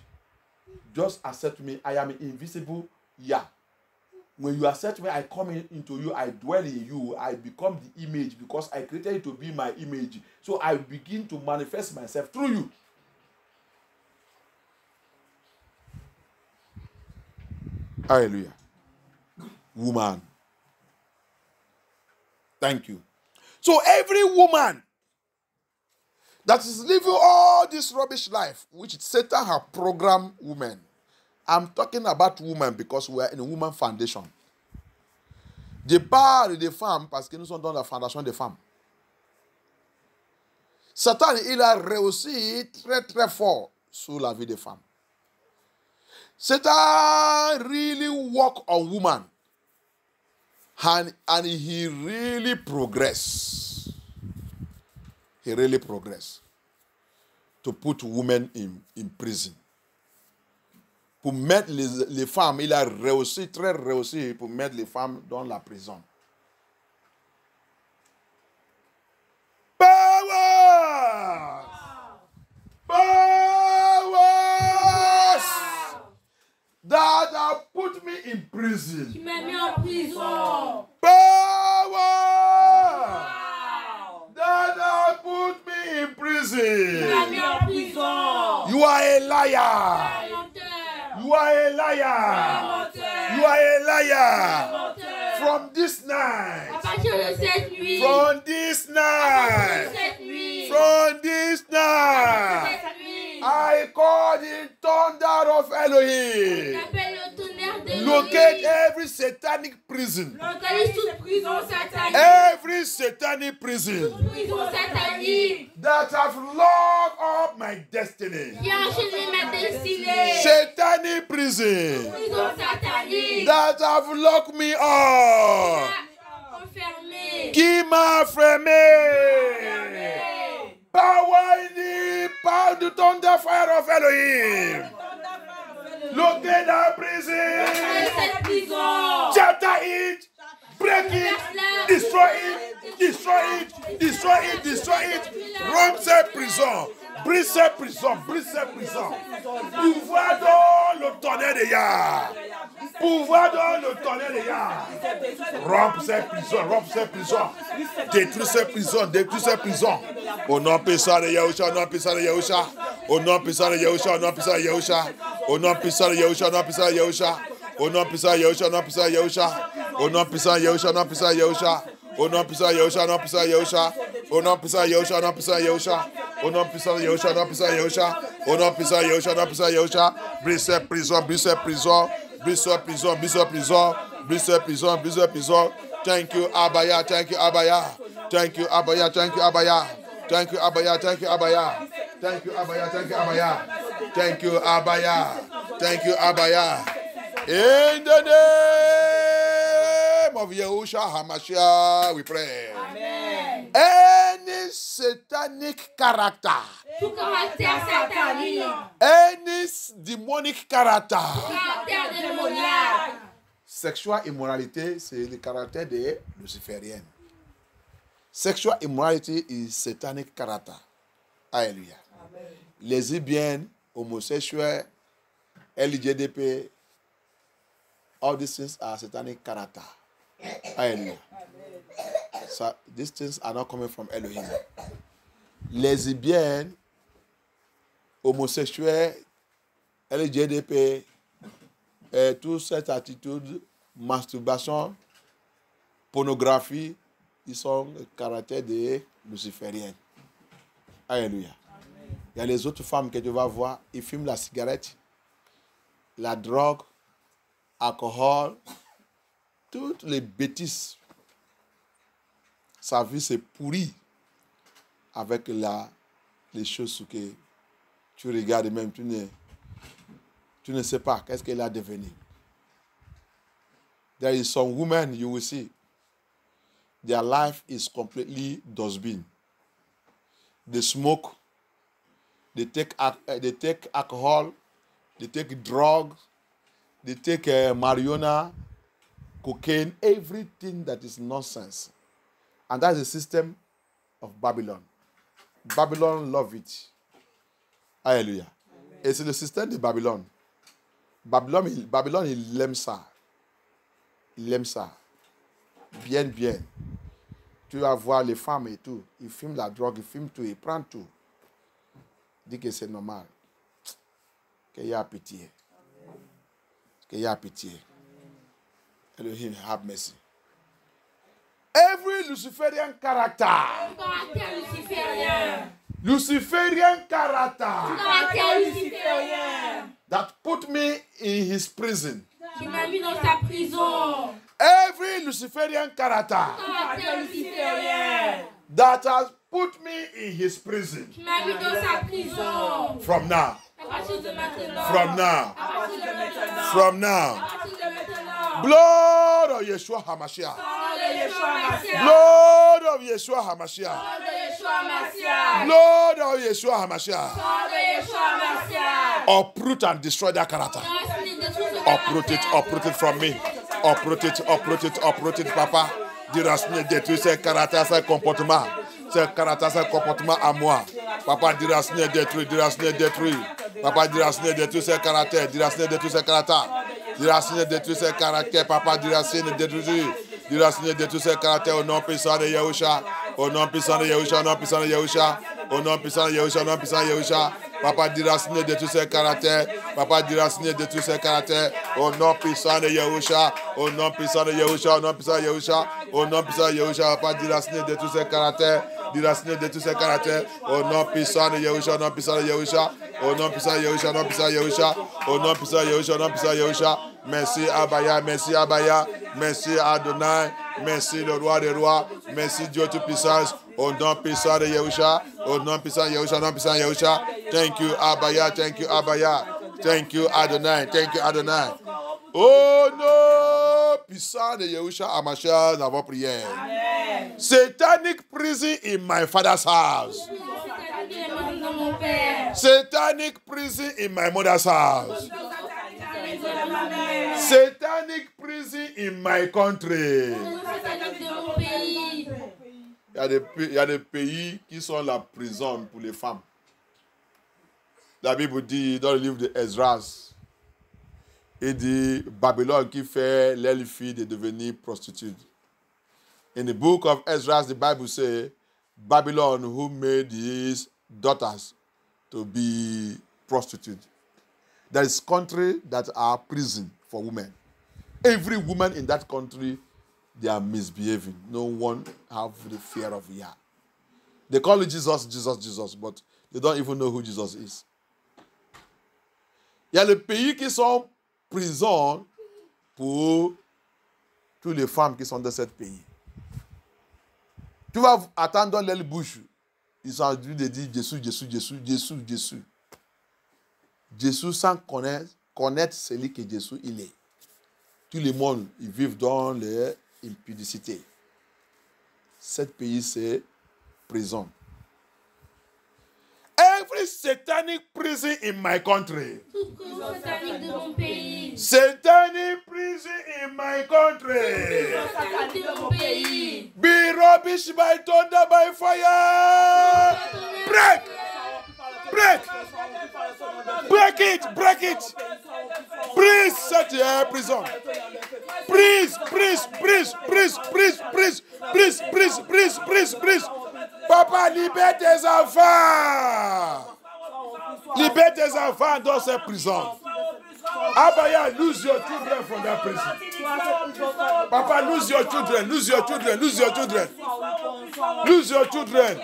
Just accept me. I am invisible. Yeah. When you accept me, I come into you. I dwell in you. I become the image because I created you to be my image. So I begin to manifest myself through you. Hallelujah. Woman. Thank you. So every woman that is living all this rubbish life, which Satan has programmed women. I'm talking about women because we are in a woman foundation. Je parle des femmes parce que nous sommes dans la fondation des femmes. Satan, il a réussi très très fort sur la vie des femmes. Satan really work on women. And he really progress. he really progressed. To put women in prison. Pour mettre les femmes, il a réussi, très réussi, pour mettre les femmes dans la prison. Power! Powers that have put me in prison. Qui m'a mis en prison. Power that have put me in prison. Qui m'a mis en prison. You are a liar. You are a liar. You are a liar. From this night. À partir de cette nuit. From this night. From this night. I call the thunder of Elohim. Locate every satanic prison. Every satanic prison that have locked up my destiny. Satanic prison that have locked me up. Qui m'a fermé? Power in the power, the thunder fire of Elohim. Locate that prison. Shatter it. Break it. Destroy it. Destroy it. Destroy it. Destroy it. Rompe cette prison. Brise cette prison. Brise cette prison. Pouvoir dans le tonnerre de Yah. Pouvoir dans le tonnerre de Yah. Rompe cette prison. Rompe cette prison. Détruis cette prison. Détruis cette prison. Au nom puissant de Yahusha. Au nom puissant de Yahusha. Au nom puissant de Yahusha. Au nom puissant de Yahusha. Au nom puissant de Yahusha. Au nom puissant de Yahusha. Au nom puissant de Yahusha. Au nom puissant de Yahusha. Au nom puissant de Yahusha. Au nom puissant de Yahusha. Au nom puissant de Yahusha. Au nom puissant de Yahusha. Au nom puissant de Yahusha. Au nom puissant de Yahusha. Au nom puissant de Yahusha. Au nom puissant de Yahusha. Au nom puissant de Yahusha. Au nom puissant de Yahusha. Brise cette prison. Brise cette prison. Brise cette prison. Brise cette prison. Brise cette prison. Brise cette prison. Thank you, Abaya. Thank you, Abaya. Thank you, Abaya. Thank you, Abaya. Thank you, Abaya. Thank you, Abaya. Thank you, Abaya. Thank you, Abaya. Thank you, Abaya. Thank you, Abaya. In the name of Yahusha HaMashiach, we pray. Amen. Any satanic character, Tout caractère satanique, any demonic character, caractère démoniaque, sexual immoralité, c'est le caractère des lucifériens. Sexual immorality is satanic character. Alléluia. Lesbiennes, homosexuels, LGBT, all these things are satanic character. Hallelujah. So these things are not coming from Elohim. Lesbiennes, homosexuels, LGBT, toute cette attitude, masturbation, pornographie, ils sont le caractère des lucifériens. Alléluia. Il y a les autres femmes que tu vas voir, ils fument la cigarette, la drogue, alcool, toutes les bêtises. Sa vie s'est pourrie avec les choses que tu regardes même, tu ne sais pas qu'est-ce qu'elle a devenu. There is some women you will see, their life is completely dustbin. They smoke, they take alcohol, they take drugs, they take marijuana, cocaine, everything that is nonsense. And that's the system of Babylon. Babylon love it. Alléluia. Et c'est le système de Babylone. Babylone, il aime ça. Il aime ça. Bien, bien. Tu vas voir les femmes et tout. Ils fument la drogue, ils fument tout, ils prennent tout. Dis que c'est normal. Qu'il y a pitié. Qu'il y a pitié. Elohim, have mercy. Every Luciferian character. caractère luciférien, Luciferian character caractère luciférien, that put me in his prison. qui m'a mis dans sa prison, Every Luciferian character caractère luciférien, that has put me in his prison. qui m'a mis dans sa prison, From now. à partir de maintenant, From now. à partir de maintenant, From now. à partir de maintenant, Blood of Yeshua HaMashiach. Parole de Yeshua Mashiach, Blood of Yeshua HaMashiach. Parole de Yeshua Lord of Yeshua HaMashiach, uproot and destroy that character. Uproot it from me. Uproot it, Papa. Déraciner, détruire ces caractères, ces comportements. Ces caractères, ces comportements à moi. Papa, déraciner, détruire. Papa, déraciner, détruire ces caractères. Déraciner, détruire ces caractères. Déraciner, détruire ces caractères. Papa, déraciner, détruire. Déraciner, détruire ces caractères au nom puissant de Yahusha. Au nom puissant de Yahusha, au nom puissant de Yahusha. Au nom puissant de Yahusha, au nom puissant de Yahusha. Papa, déraciner, détruire ces caractères. Papa, déraciner, détruire ces caractères. Au nom puissant de Yahusha. Au nom puissant de Yahusha, au nom puissant de Yahusha. Au nom puissant de Yahusha. Papa, déraciner, détruire ces caractères. Déraciner, détruire ces caractères. Au nom puissant de Yahusha, au nom puissant de Yahusha. Au nom puissant de Yahusha, au nom puissant de Yahusha. Au nom puissant de Yahusha, au nom puissant de Yahusha. Merci Abaya, merci Abaya. Merci Adonai. Merci le roi des rois. Merci Dieu Tout-Puissance. Au nom puissant de Yahusha. Au nom puissant de Yahusha, au nom puissant de Yahusha. Thank you Abaya, thank you Abaya. Thank you Adonai, thank you Adonai. Au nom puissant de Yahusha HaMashiach, nous avons prié. Satanic prison in my father's house. Satanic prison in my mother's house. Satanic prison in my country. Il y a des pays qui sont la prison pour les femmes. La Bible dit dans le livre de Esdras, il dit Babylone qui fait les filles de devenir prostituées. In the book of Esdras, the Bible says Babylon who made his daughters to be prostitutes. There is country that are prison for women. Every woman in that country, they are misbehaving. No one have the fear of Yah. They call it Jesus, Jesus, Jesus, but they don't even know who Jesus is. Il y a les pays qui sont prison pour toutes les femmes qui sont dans ce pays. Tu vas attendre dans l'aile bouche. Ils sont en train de dire Jésus, Jésus, Jésus, Jésus, Jésus. Jésus sans connaître celui que Jésus il est. Tout le monde, ils vivent dans l'impudicité. Ce pays, c'est prison. Every satanic prison in my country. Satanic prison in my country. Be rubbish by thunder, by fire. Break! Break! Break it! Break it! Please set your prison. Please, please, please, please, please, please, please, please, please, please, please. Papa, libère tes enfants. Libère tes enfants dans ces prisons. Abaya, lose your children from that prison. Papa, lose your children, lose your children, lose your children. Lose your children.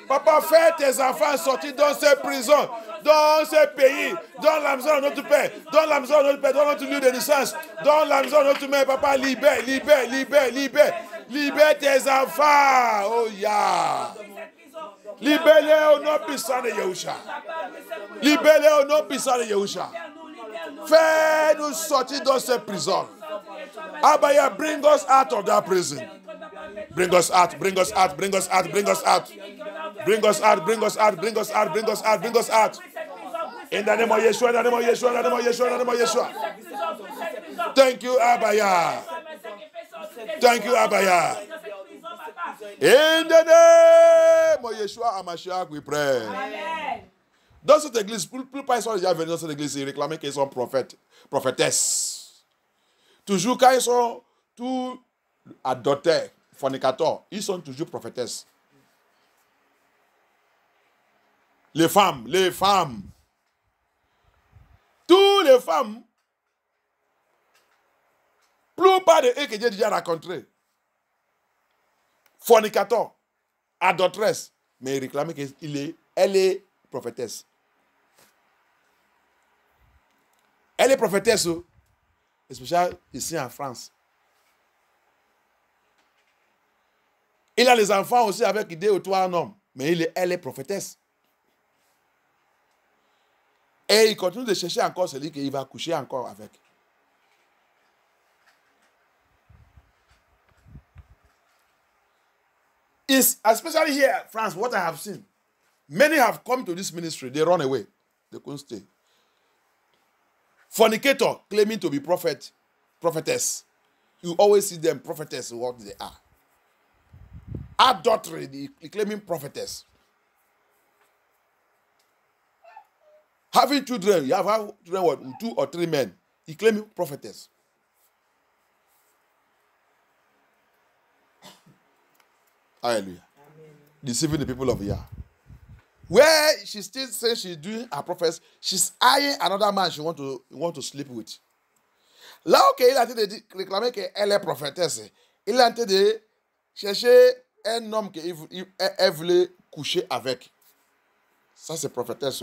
Papa, fais tes enfants sortir dans ces prisons, dans ces pays, dans la maison de notre Père, dans la maison de notre Père, dans notre lieu de naissance, dans la maison de notre Mère. Papa, libère, libère, libère, libère. Libère tes enfants. Oh, yeah. Libère-les au nom puissant de Yahusha. Libère-les au nom puissant de Yahusha. Fais-nous sortir dans cette prison. Abaya, bring us out of that prison. Bring us out, bring us out, bring us out, bring us out. Bring us out, bring us out, bring us out, bring us out, bring us out. In the name of Yeshua, in the name of Yeshua, in the name of Yeshua, in the name of Yeshua. Thank you, Abaya. Thank you, Abaya. In the name of Yeshua HaMashiach, we pray. Amen. Dans cette église, plus ils sont déjà venus dans cette église, ils réclamaient qu'ils sont prophètes, prophétesses. Toujours quand ils sont tous adultères, fornicateurs, ils sont toujours prophétesses. Les femmes, toutes les femmes, plupart de eux que j'ai déjà rencontrés, fornicateurs, adultresses, mais ils réclamaient qu'elle est prophétesse. Elle est prophétesse, spécialement ici en France. Il a les enfants aussi avec 2 ou 3 hommes, mais elle est prophétesse. Et il continue de chercher encore celui qu'il va coucher encore avec. Is especially here, France, what I have seen. Many have come to this ministry, they run away. They couldn't stay. Fornicator claiming to be prophetess. You always see them prophetess, what they are. Adultery, they claiming prophetess. Having children, you have children with 2 or 3 men. He claiming prophetess. Hallelujah. Amen. Deceiving the people of Yah. Where she still says she's doing her prophets, she's eyeing another man she want to sleep with. Là ok, il a été réclamé qu'elle est prophétesse. Il a été de chercher un homme qu'elle voulait coucher avec. Ça c'est prophétesse.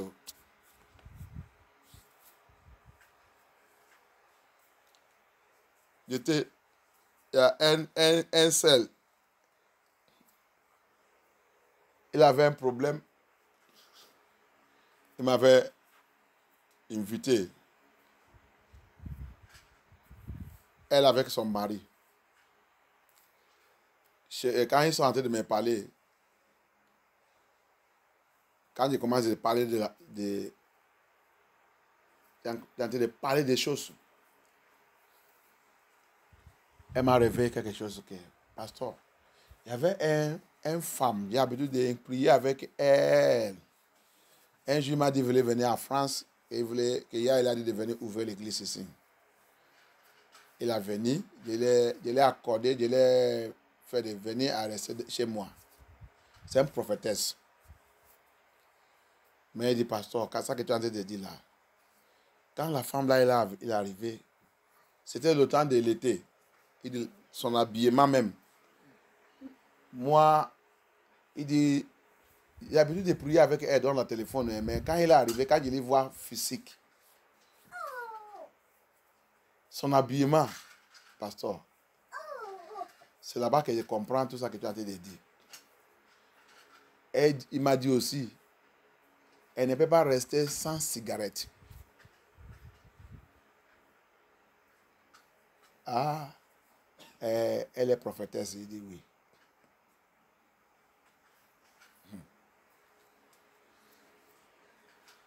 Il y a un seul. Il avait un problème. Il m'avait invité. Elle avec son mari. Quand ils sont en train de me parler, quand ils commencent à parler de parler des choses, elle m'a révélé quelque chose que, pasteur, il y avait une femme, il a l'habitude de prier avec elle. Un jour, il m'a dit, il voulait venir en France, et il a dit de venir ouvrir l'église ici. Il a venu, je l'ai accordé, je l'ai fait de venir à rester chez moi. C'est une prophétesse. Mais il dit, pasteur, c'est ça que tu es en train de dire là. Quand la femme là, il est arrivé, c'était le temps de l'été. Il dit, son habillement même. Moi, il dit, il a l'habitude de prier avec elle dans le téléphone, mais quand il est arrivé, quand je l'ai vu physique, son habillement, pasteur, c'est là-bas que je comprends tout ça que tu as dit. Et il m'a dit aussi, elle ne peut pas rester sans cigarette. Ah, elle est prophétesse, il dit oui.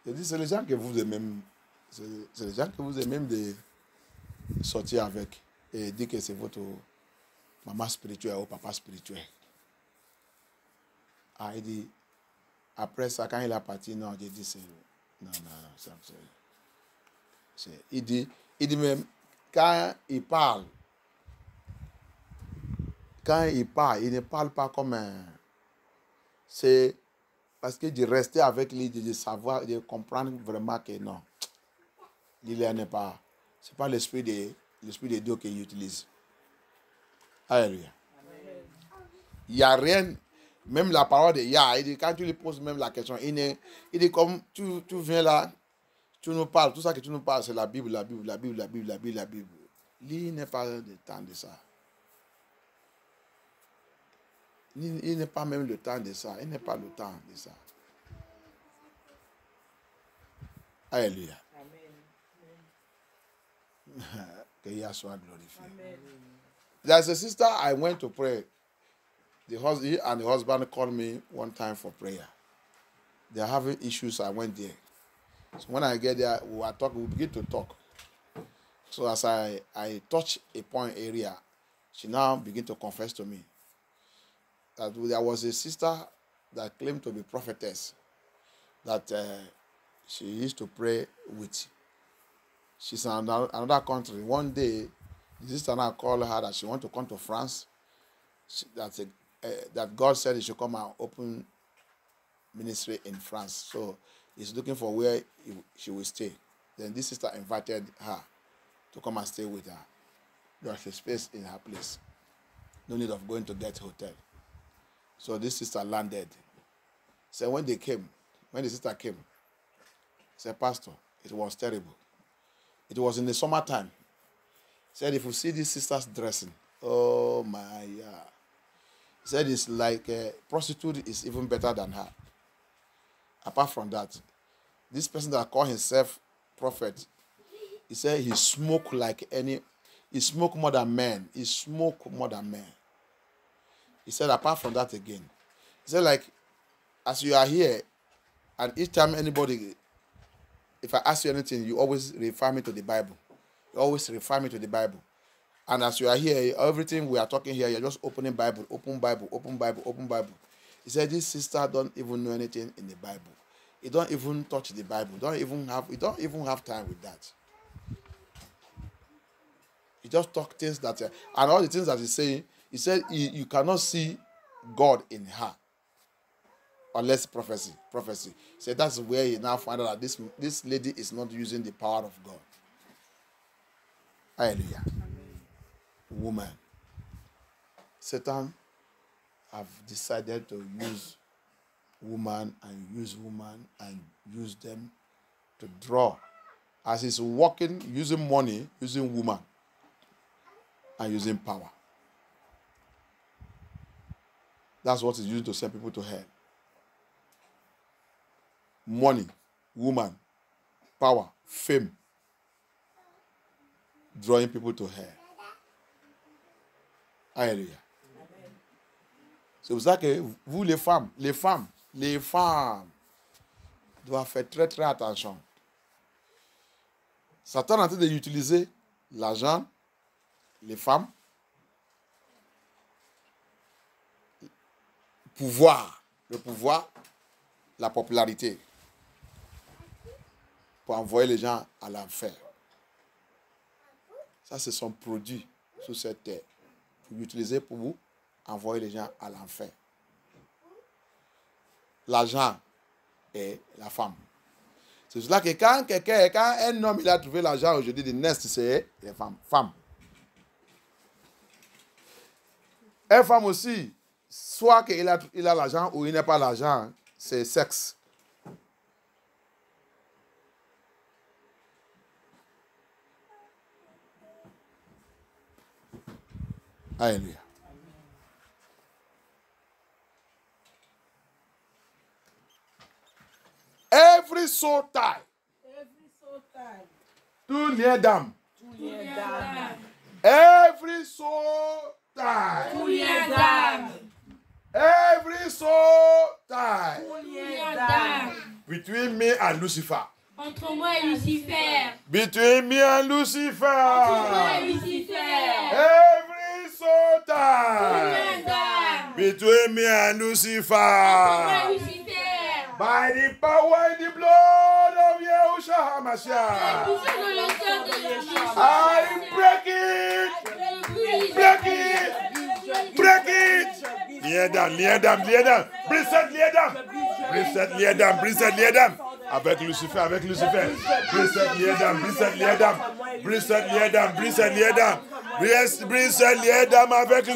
Je dis, c'est les gens que vous aimez, c'est les gens que vous aimez de sortir avec et dire que c'est votre maman spirituelle ou papa spirituel. Ah, il dit, après ça, quand il a parti, non, j'ai dit, c'est, non, il dit même, quand il parle, il ne parle pas comme un, c'est parce que de rester avec lui, de savoir, de comprendre vraiment que non, il n'est pas, c'est pas l'esprit de Dieu qu'il utilise. Alléluia. Il n'y a rien, même la parole de Yah, il dit, quand tu lui poses même la question, il dit comme tu viens là, tu nous parles, tout ça que tu nous parles, c'est la Bible. Il n'est pas le temps de ça. Il n'est pas même le temps de ça. Il n'est pas le temps de ça. Alléluia. Que Yah soit glorifié. Amen. There's a sister I went to pray. The husband called me one time for prayer. They are having issues. I went there. So when I get there, we begin to talk. So as I touch a point area, she now begin to confess to me that there was a sister that claimed to be prophetess that she used to pray with. She's in another country. One day, the sister now called her that she wants to come to France. That God said he should come and open ministry in France. So he's looking for where she will stay. Then this sister invited her to come and stay with her. There's a space in her place. No need of going to get hotel. So this sister landed. So when the sister came, said, Pastor, it was terrible. It was in the summertime. Said, if you see this sister's dressing, oh my God. Said it's like a prostitute is even better than her. Apart from that, this person that called himself prophet, he said he smoked more than men. He smoked more than men. He said, apart from that again, he said, like, as you are here, and each time anybody, if I ask you anything, you always refer me to the Bible. You always refer me to the Bible. And as you are here, everything we are talking here, you're just opening Bible, open Bible, open Bible, open Bible. He said, this sister don't even know anything in the Bible. He don't even touch the Bible. He don't even have time with that. He just talk things that, and all the things that he's saying, he said you cannot see God in her. Unless prophecy. He said that's where he now found out that this lady is not using the power of God. Hallelujah. Woman. Satan have decided to use woman and use them to draw. As he's working, using money, using woman, and using power. That's what he's using to send people to hell. Money, woman, power, fame, drawing people to hell. Hallelujah. C'est pour ça que vous les femmes doivent faire très très attention. Satan est en train d'utiliser l'argent, les femmes, le pouvoir, la popularité, pour envoyer les gens à l'enfer. Ça, c'est son produit sur cette terre. Pour l'utiliser pour vous envoyer les gens à l'enfer. L'argent et la femme. C'est cela que quand un homme il a trouvé l'argent aujourd'hui, le nest, c'est les femmes. Une femme aussi, soit qu'il a l'argent ou il n'a pas l'argent, c'est sexe. Alléluia. Every soul tie. Tout lien d'âme. Every soul tie. Tout lien d'âme. Every soul tie. Tout lien d'âme. Between me and Lucifer. Entre moi et Lucifer. Between me and Lucifer. Entre moi et Lucifer. Every soul Tout tie. lien d'âme. Between me and Lucifer. Entre moi et Lucifer. By the power and the blood of Yahushua HaMashiach. I break it. Break it. Lien d'âme. Brise cette lien d'âme. Avec Lucifer. Brise cette lien d'âme. Brise cette lien d'âme avec Lucifer. Brise cette lien d'âme avec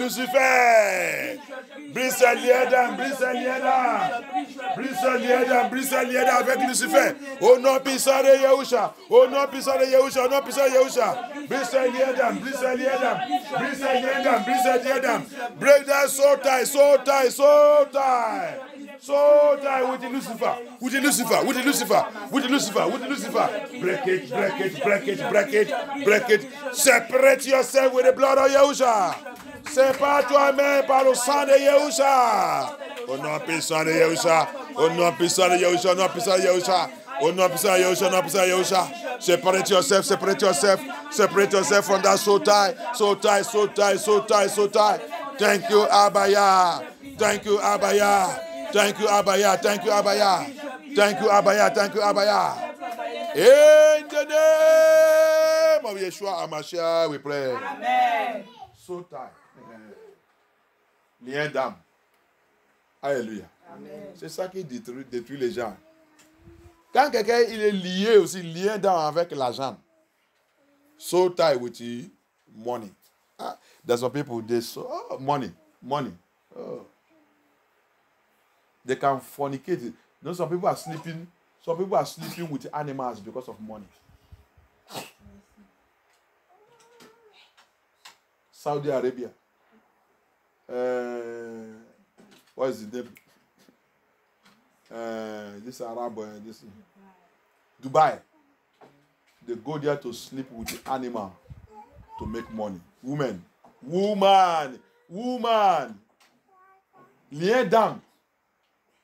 Lucifer. Au nom puissant de Yahusha. Brise cette lien d'âme. Break that soul tie. So die with the Lucifer. Break it. Separate yourself with the blood of Yahusha. Sépare toi-même par le sang de Yahusha. Au nom puissant de Yahusha. Separate yourself from that soul tie. Thank you, Abaya. Thank you, Abaya. In the name of Yeshua HaMashiach, we pray. Amen. Soul tie. Lien d'âme. Alléluia. Amen. C'est ça qui détruit les gens. Quand quelqu'un il est lié aussi, lien d'âme avec l'argent. Soul tie with money. There's some people, money. Oh. They can fornicate. You know, some people are sleeping with animals because of money. Saudi Arabia. What is the name? This Arab, Dubai. They go there to sleep with the animal to make money. Woman. Lien d'âme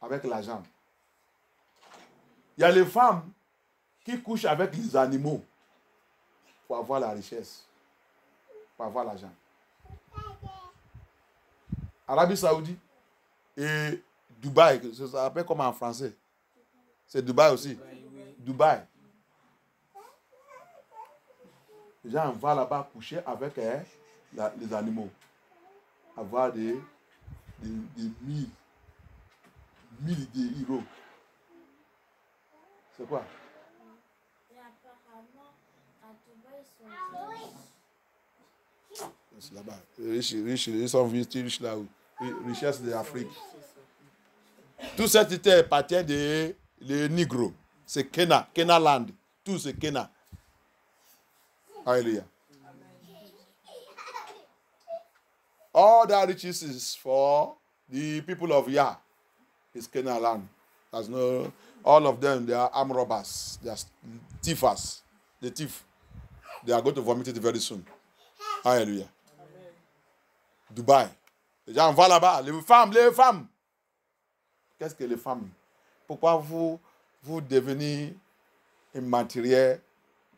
avec l'argent. Il y a les femmes qui couchent avec les animaux pour avoir la richesse, pour avoir l'argent. Arabie Saoudite et Dubaï, ça s'appelle comme en français. C'est Dubaï aussi. Dubaï. Les gens vont là-bas coucher avec les animaux. Avoir des mille de euros. C'est quoi? Et apparemment, à Dubaï, c'est là-bas. Riches, ils sont riches là où? Richesse de l'Afrique. Tout cette terre appartient des Négros. C'est Kena, Kenaland. Tout c'est Kena. Alléluia. All that riches is for the people of Yah. It's Kenaland. There's no, all of them, they are armed robbers. They are thiefers. The thief. They are going to vomit it very soon. Alléluia. Dubaï. Les gens vont là-bas. Les femmes. Qu'est-ce que les femmes? Pourquoi vous devenez immatériel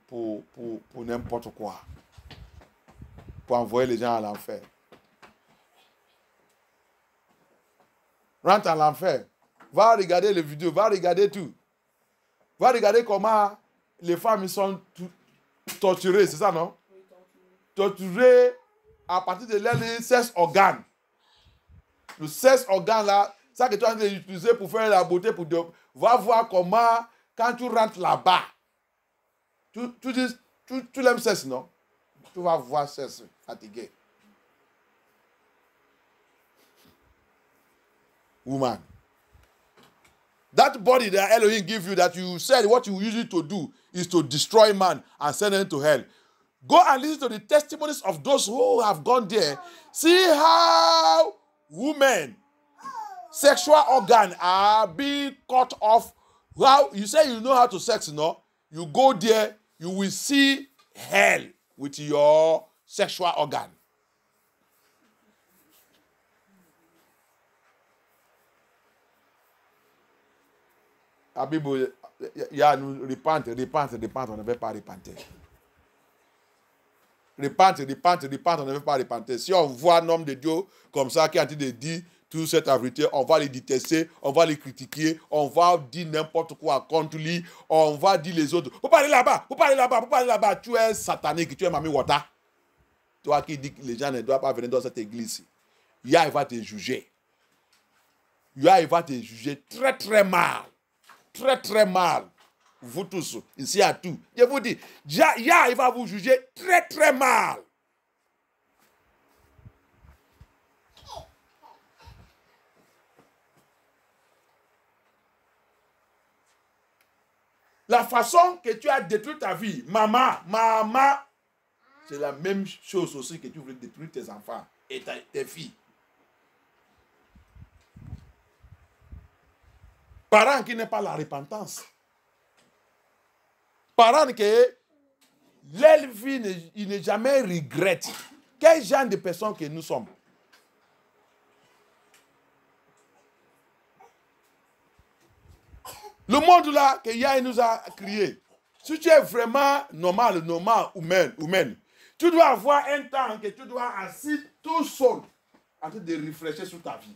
pour n'importe quoi? Pour envoyer les gens à l'enfer. Rentre à l'enfer. Va regarder les vidéos, va regarder tout. Va regarder comment les femmes sont torturées, c'est ça, non? Torturées à partir de leur 16 organes. Le 16 organes là, ça que tu as utilisé pour faire la beauté, va voir comment, quand tu rentres là-bas, tu l'aimes 16, non? Tu vas voir 16 fatigué. Woman. That body that Elohim give you, that you said what you use it to do is to destroy man and send him to hell. Go and listen to the testimonies of those who have gone there. See how women, sexual organs are being cut off. Well, you say you know how to sex, no? You go there, you will see hell with your sexual organ. La Bible, il y a nous repente, on ne veut pas repenter. Repente, on ne veut pas repenter. Si on voit un homme de Dieu comme ça qui est en train de dire toute cette vérité, on va les détester, on va les critiquer, on va dire n'importe quoi contre lui, on va dire les autres. Faut pas aller là-bas, tu es satanique, tu es Mami Wata. Toi qui dis que les gens ne doivent pas venir dans cette église, Yah va te juger. Yah va te juger très très mal. Très très mal. Vous tous, ici à tout. Je vous dis, Yah il va vous juger très très mal. La façon que tu as détruit ta vie, maman, c'est la même chose aussi que tu voulais détruire tes enfants et tes filles. Parents qui n'ont pas la repentance. Parents que leur vie, ils ne jamais regrettent. Quel genre de personnes que nous sommes? Le monde là que Yah nous a créé, si tu es vraiment normal, humaine, tu dois avoir un temps que tu dois assis tout seul en train de réfléchir sur ta vie.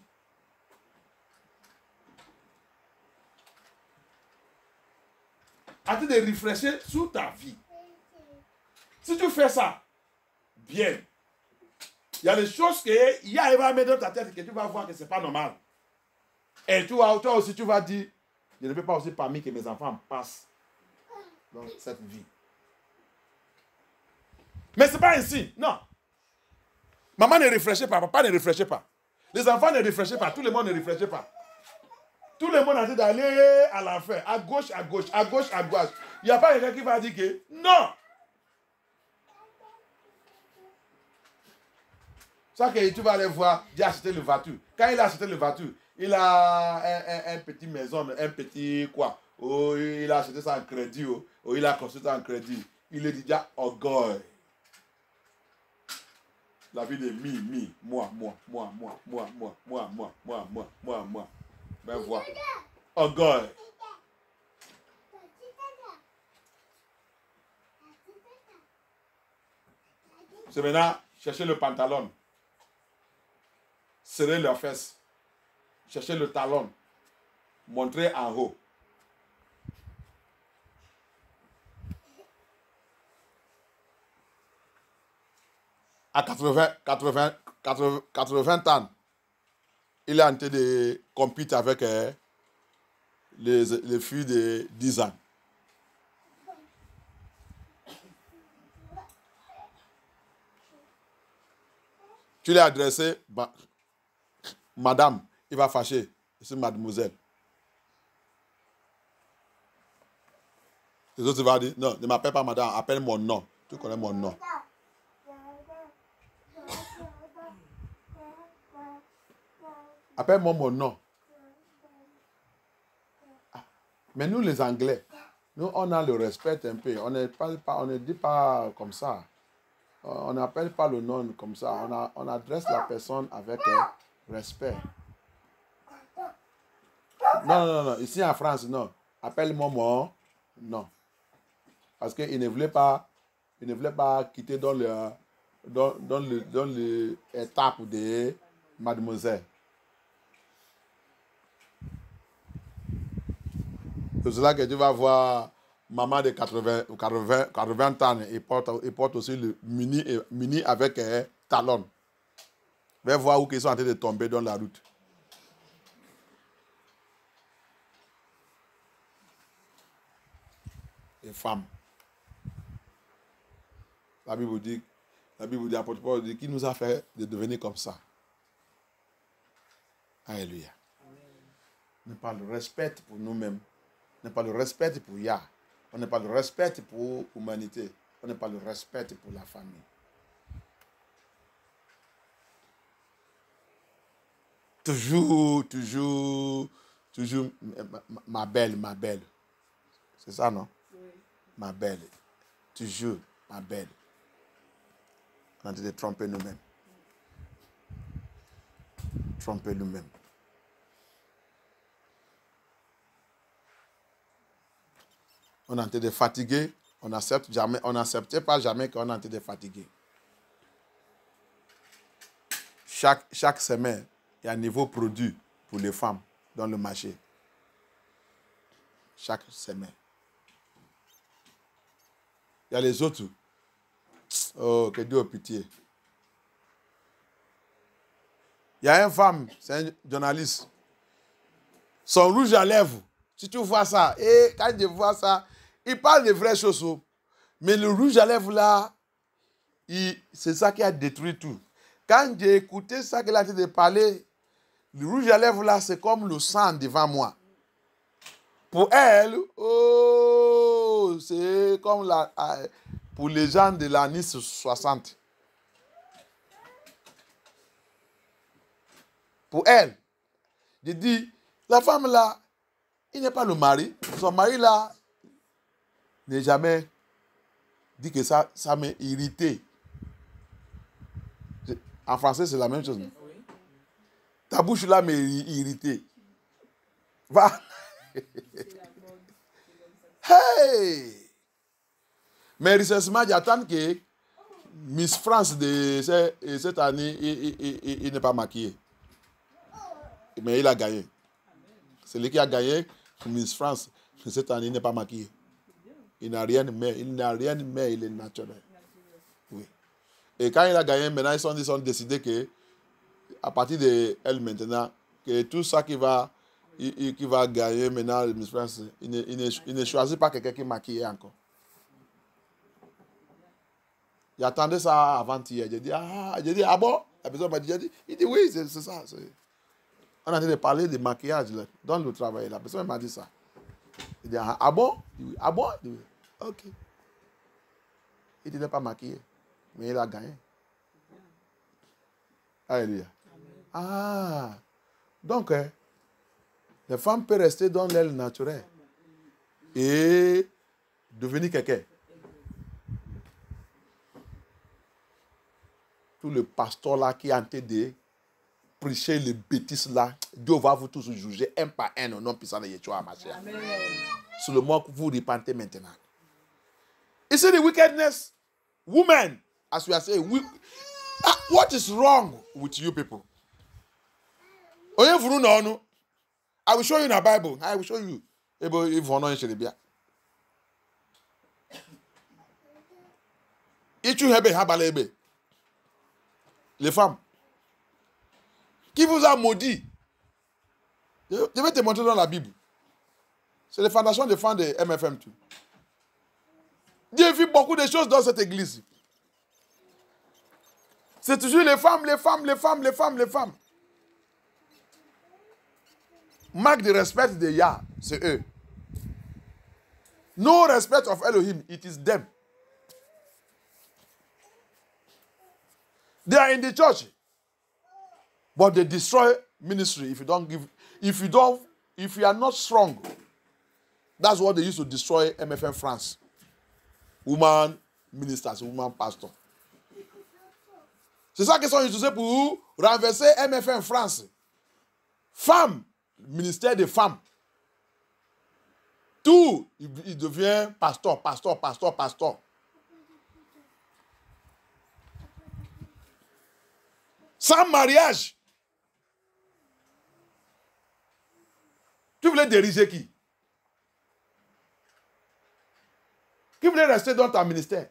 En train de réfléchir sur ta vie. Si tu fais ça, bien. Il y a des choses que Yah va mettre dans ta tête que tu vas voir que ce n'est pas normal. Et toi aussi, tu vas dire, je ne peux pas aussi permettre que mes enfants passent dans cette vie. Mais ce n'est pas ainsi, non. Maman ne réfléchit pas, papa ne réfléchit pas. Les enfants ne réfléchissent pas, tout le monde ne réfléchit pas. Tout le monde a envie d'aller à l'enfer, à gauche. Il n'y a pas quelqu'un qui va dire que non. Ça que tu vas aller voir, il a acheté le voiture. Quand il a acheté le voiture, il a un petit maison, un petit quoi. Oh, il a acheté ça en crédit. Oh, il a construit ça en crédit. Il est déjà orgueil. la vie de moi. Ben voilà. Orgueil. C'est maintenant chercher le pantalon. Serrer leurs fesses. Chercher le talon. Montrer en haut. À 80 ans, il est en train de compéter avec les filles de 10 ans. Tu l'as adressé, madame, il va fâcher. C'est mademoiselle. Les autres vont dire, non, ne m'appelle pas madame, appelle mon nom. Tu connais mon nom. Appelle-moi mon nom. Mais nous, les Anglais, nous, on a le respect un peu. On ne dit pas comme ça. On n'appelle pas le nom comme ça. On adresse la personne avec respect. Non. Ici en France, non. Appelle-moi mon nom. Parce qu'il ne voulait pas quitter dans l'étape de mademoiselle. C'est cela que tu vas voir maman de 80 ans, il porte aussi le mini avec talon. Tu vas voir où ils sont en train de tomber dans la route. Les femmes. La Bible dit, apôtre Paul dit, qui nous a fait de devenir comme ça? Alléluia. On n'a pas le respect pour nous-mêmes. On n'a pas le respect pour Yah. On n'a pas le respect pour l'humanité. On n'a pas le respect pour la famille. Toujours, ma belle. C'est ça, non? Oui. Ma belle. Toujours, ma belle. On est en train de tromper nous-mêmes. Tromper nous-mêmes. On est en train de fatiguer. On n'acceptait pas jamais qu'on est en train de fatiguer. Chaque semaine, il y a un nouveau produit pour les femmes dans le marché. Chaque semaine. Il y a les autres. Oh, que Dieu ait pitié. Il y a une femme, c'est un journaliste. Son rouge à lèvres. Si tu vois ça, et quand je vois ça, il parle de vraies choses. Mais le rouge à lèvres là, c'est ça qui a détruit tout. Quand j'ai écouté ça qu'il a dit de parler, le rouge à lèvres là, c'est comme le sang devant moi. Pour elle, oh, c'est comme pour les gens de l'année 60. Pour elle, je dis, la femme là, il n'est pas le mari. Son mari là, n'est jamais dit que ça m'a irrité. En français, c'est la même chose. Ta bouche là m'a irrité. Va. Hey! Mais récemment, j'attends que Miss France de cette année, il n'est pas maquillé. Mais il a gagné. C'est lui qui a gagné Miss France. Cette année, il n'est pas maquillé. Il n'a rien, mais il est naturel. Oui. Et quand il a gagné, maintenant, ils ont décidé que, à partir de elle maintenant, que tout ça qui va gagner maintenant, Miss France, il ne choisit pas quelqu'un qui est maquillé encore. J'attendais ça avant-hier. J'ai dit, ah bon? La personne m'a dit, il dit, oui, c'est ça. On a en train de parler de maquillage là, dans le travail. La personne m'a dit ça. Il dit, ah bon? Ah bon? Il dit, ok. Il n'était pas maquillé, mais il a gagné. Alléluia. Ah, donc, les femmes peuvent rester dans l'aile naturelle et devenir quelqu'un. tout le pasteur là qui est en train de prêcher les bêtises là, Dieu va vous tous juger un par un au nom puissant de Yeshua HaMashiach. Sur le moment que vous repentez maintenant. You see the wickedness? Women, as we are saying, what is wrong with you people? I will show you in the Bible. I will show you. If you know it, les femmes qui vous a maudit, je vais te montrer dans la Bible. C'est les fondations des femmes de MFM. Dieu fait beaucoup de choses dans cette église. C'est toujours les femmes, les femmes, les femmes, les femmes, les femmes. Marque de respect de Yah, c'est eux. No respect of Elohim, it is them. They are in the church, but they destroy ministry if you are not strong. That's what they used to destroy MFM France. Woman ministers, woman pastor. C'est ça qu'ils sont utilisés pour renverser MFM France. Femmes, ministère des femmes. Tout, il devient pasteur, pasteur, pasteur, pasteur. Sans mariage. Tu voulais diriger qui? Qui voulait rester dans ton ministère?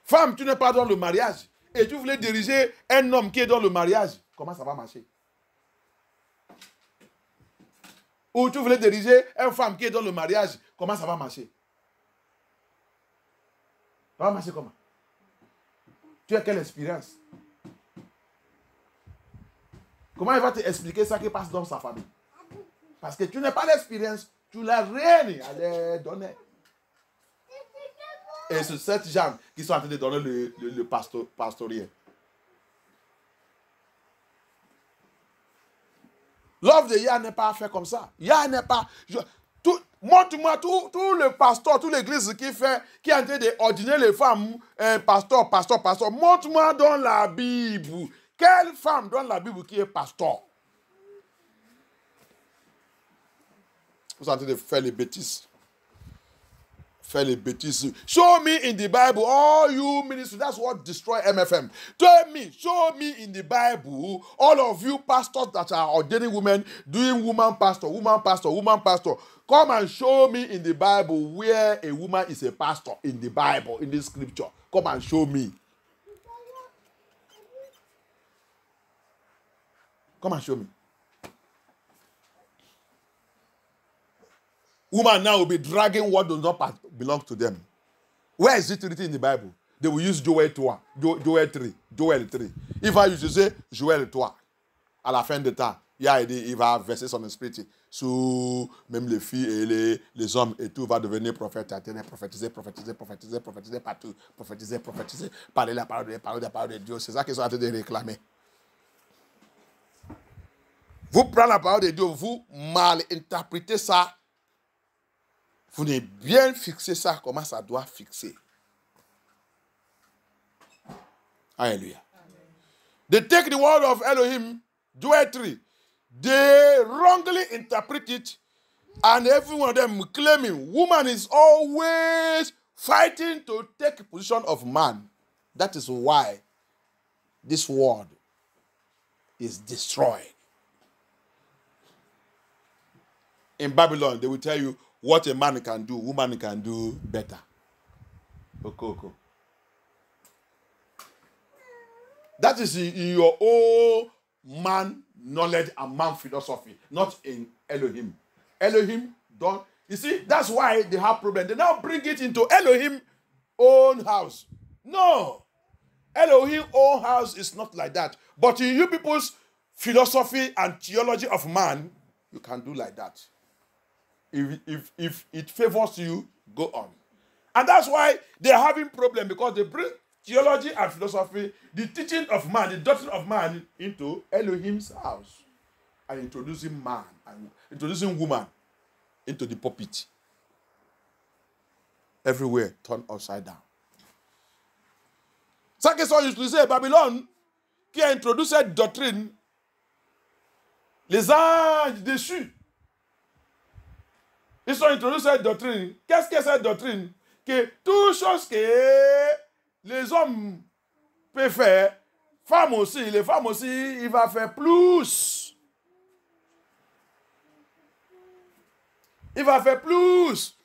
Femme, tu n'es pas dans le mariage. Et tu voulais diriger un homme qui est dans le mariage. Comment ça va marcher? Ou tu voulais diriger une femme qui est dans le mariage. Comment ça va marcher? Ça va marcher comment? Tu as quelle expérience? Comment il va te expliquer ça qui passe dans sa famille? Parce que tu n'as pas l'expérience, tu n'as rien à leur donner. Et c'est cette gens qui sont en train de donner le pastorier. L'œuvre de Yah n'est pas fait comme ça. Yah n'est pas... Montre-moi tout le pasteur, toute l'église qui est en train d'ordonner les femmes, pasteur. Montre-moi dans la Bible. Quelle femme dans la Bible qui est pasteur? Vous êtes en train de faire les bêtises. Show me in the Bible, all you ministers. That's what destroy MFM. Show me in the Bible, all of you pastors that are ordaining women, doing woman pastor. Come and show me in the Bible where a woman is a pastor in the Bible, in the scripture. Come and show me. Come and show me. Women now will be dragging what does not belong to them. Where is it written in the Bible? They will use Joël 3. If I used to say Joël 3, à la fin de temps, il va verser son esprit sur même les filles et les hommes et tout, va devenir prophète. Prophétiser partout. Prophétiser, parler la parole de Dieu. C'est ça qu'ils sont en train de réclamer. Vous prenez la parole de Dieu, vous mal interprétez ça. Vous n'avez bien fixé ça, comment ça doit fixer. Alléluia. They take the word of Elohim, Joel 3. They wrongly interpret it, and every one of them claiming woman is always fighting to take position of man. That is why this word is destroyed. In Babylon, they will tell you, what a man can do, woman can do better. Okay. That is in your own man knowledge and man philosophy, not in Elohim. Elohim don't. You see, that's why they have problem. They now bring it into Elohim own house. No. Elohim own house is not like that. But in you people's philosophy and theology of man, you can do like that. If it favors you, go on. And that's why they're having problem, because they bring theology and philosophy, the teaching of man, the doctrine of man, into Elohim's house, and introducing man and introducing woman into the pulpit. Everywhere turned upside down. Ça qu'ils sont utilisés, Babylone, qui a introduit cette doctrine, les anges déchus, ils ont introduit cette doctrine. Qu'est-ce que cette doctrine? Que toute chose que les hommes peuvent faire, femmes aussi, les femmes aussi, il va faire plus. Il va faire plus.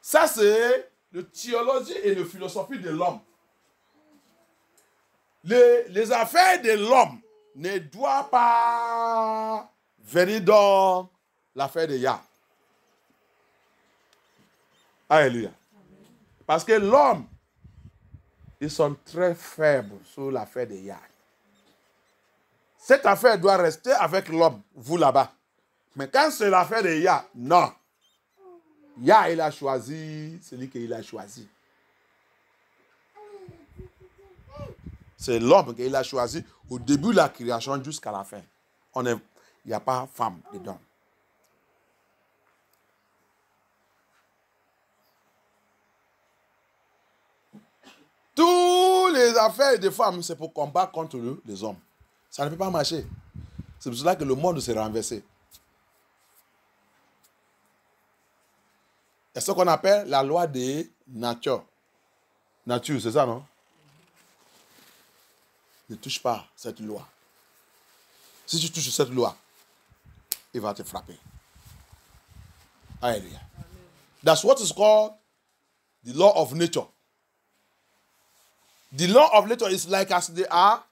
Ça, c'est la théologie et la philosophie de l'homme. Les affaires de l'homme ne doivent pas venir dans l'affaire de Yah. Alléluia. Parce que l'homme, ils sont très faibles sur l'affaire de Yah. Cette affaire doit rester avec l'homme, vous là-bas. Mais quand c'est l'affaire de Yah, non. Yah, il a choisi celui qu'il a choisi. C'est l'homme qu'il a choisi au début de la création jusqu'à la fin. Il n'y a pas femme dedans. Toutes les affaires des femmes, c'est pour combattre contre les hommes. Ça ne peut pas marcher. C'est pour cela que le monde s'est renversé. C'est ce qu'on appelle la loi de nature. Nature, c'est ça, non? Ne touche pas cette loi. Si tu touches cette loi, il va te frapper. Hallelujah. That's what is called the law of nature. The law of nature is like as they are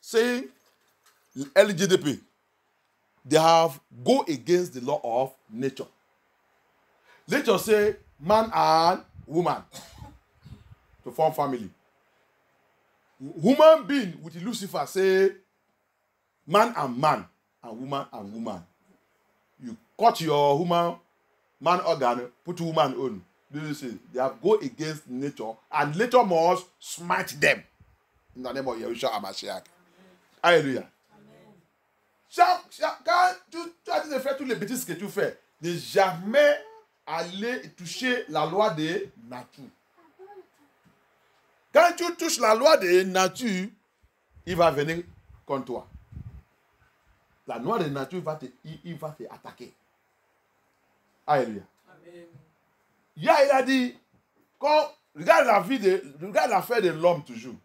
saying LGDP. They have go against the law of nature. Nature say man and woman to form family. Human being with Lucifer say man and woman and woman. You cut your man organ, put woman on. They have go against nature, and nature must smite them. In the name of Yahushua HaMashiach. Alléluia. Quand tu as dit de faire toutes les bêtises que tu fais, ne jamais aller toucher la loi de nature. Quand tu touches la loi de nature, il va venir contre toi. La loi de nature il va te attaquer. Alléluia. Amen. Il a dit, regarde l'affaire de l'homme toujours.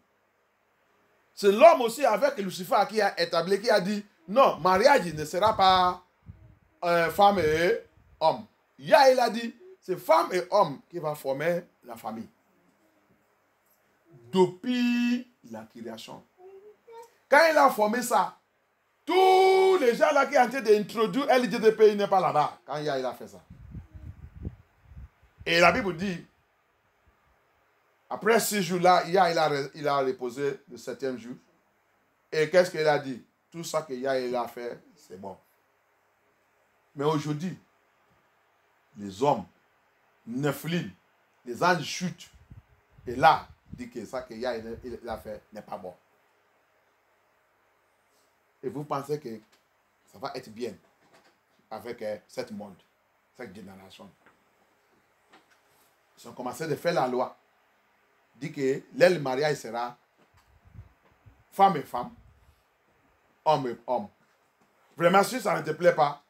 C'est l'homme aussi avec Lucifer qui a établi, qui a dit, non, mariage ne sera pas femme et homme. Il a dit, c'est femme et homme qui vont former la famille. Depuis la création. Quand il a formé ça, tous les gens là qui ont en train d'introduire LGDP, il n'est pas là-bas. Quand il a fait ça. Et la Bible dit, après 6 jours-là, il a reposé le 7e jour. Et qu'est-ce qu'il a dit? Tout ça qu'il a fait, c'est bon. Mais aujourd'hui, les hommes, Nephilim, les anges chutent. Et là, dit que ça qu'il a fait n'est pas bon. Et vous pensez que ça va être bien avec cette monde, cette génération. Ils ont commencé à faire la loi. Dit que le mariage sera femme et femme, homme et homme. Vraiment, si ça ne te plaît pas,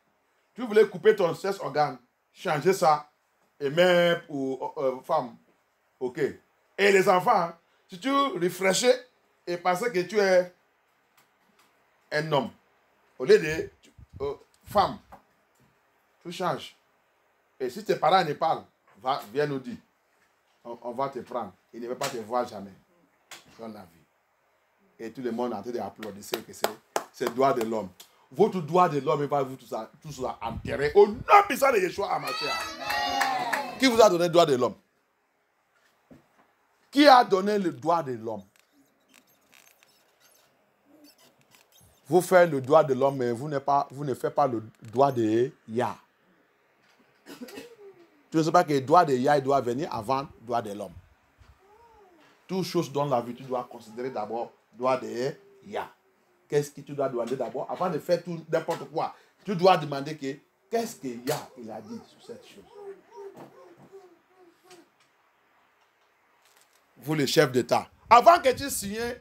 tu voulais couper ton sexe organe, changer ça, et même pour femme, ok. Et les enfants, si tu réfléchis et pensais que tu es un homme, au lieu de femme, tu changes. Et si tes parents ne parlent, viens nous dire. On va te prendre. Il ne veut pas te voir jamais dans la vie. Et tout le monde est en train d'applaudir que c'est le droit de l'homme. Votre droit de l'homme, il va vous tout ça enterrer au nom puissant de Yeshua HaMashiach. Qui vous a donné le droit de l'homme? Qui a donné le droit de l'homme? Vous faites le droit de l'homme, mais vous ne faites pas le droit de Yah. Tu ne sais pas que le droit de Yah doit venir avant le droit de l'homme. Toute chose dans la vie, tu dois considérer d'abord le droit de Yah. Qu'est-ce que tu dois demander d'abord? Avant de faire tout n'importe quoi, tu dois demander qu'est-ce que Yah il a dit sur cette chose. Vous les chefs d'État, Avant que tu signes,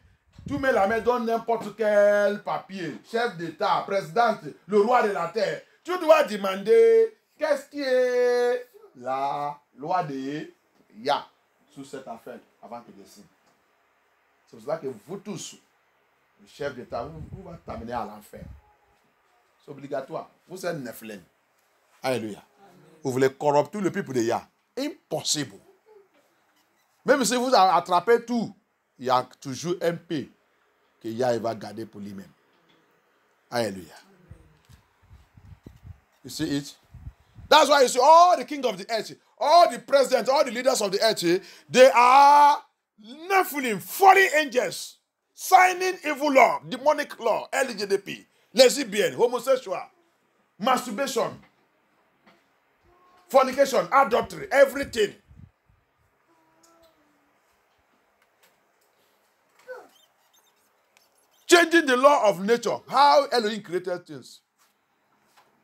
tu mets la main dans n'importe quel papier. Chef d'État, présidente, le roi de la terre. Tu dois demander qu'est-ce qui est la loi de Ya sur cette affaire avant que tu signes. C'est pour cela que vous tous, le chef d'État, vous va t'amener à l'enfer. C'est obligatoire. Vous êtes Nephilim. Alléluia. Vous voulez corrompre tout le peuple de Ya. Impossible. Même si vous attrapez tout, il y a toujours un peu que Yah va garder pour lui-même. Alléluia. You see it? That's why you see all the king of the earth, all the presidents, all the leaders of the earth, they are Nephilim, fallen angels, signing evil law, demonic law, LGDP, lesbian, homosexual, masturbation, fornication, adultery, everything. Changing the law of nature, how Elohim created things.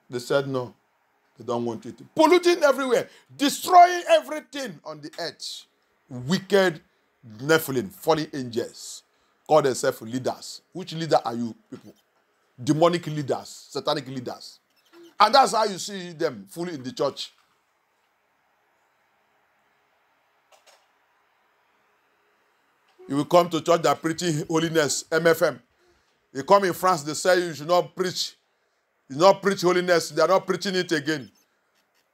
They said no, they don't want it. Polluting everywhere, destroying everything on the earth. Wicked Nephilim, fallen angels, call themselves leaders. Which leader are you people? Demonic leaders, satanic leaders. And that's how you see them fully in the church. You will come to church that preaching holiness, MFM. You come in France, they say you should not preach. You not preach holiness. They are not preaching it again.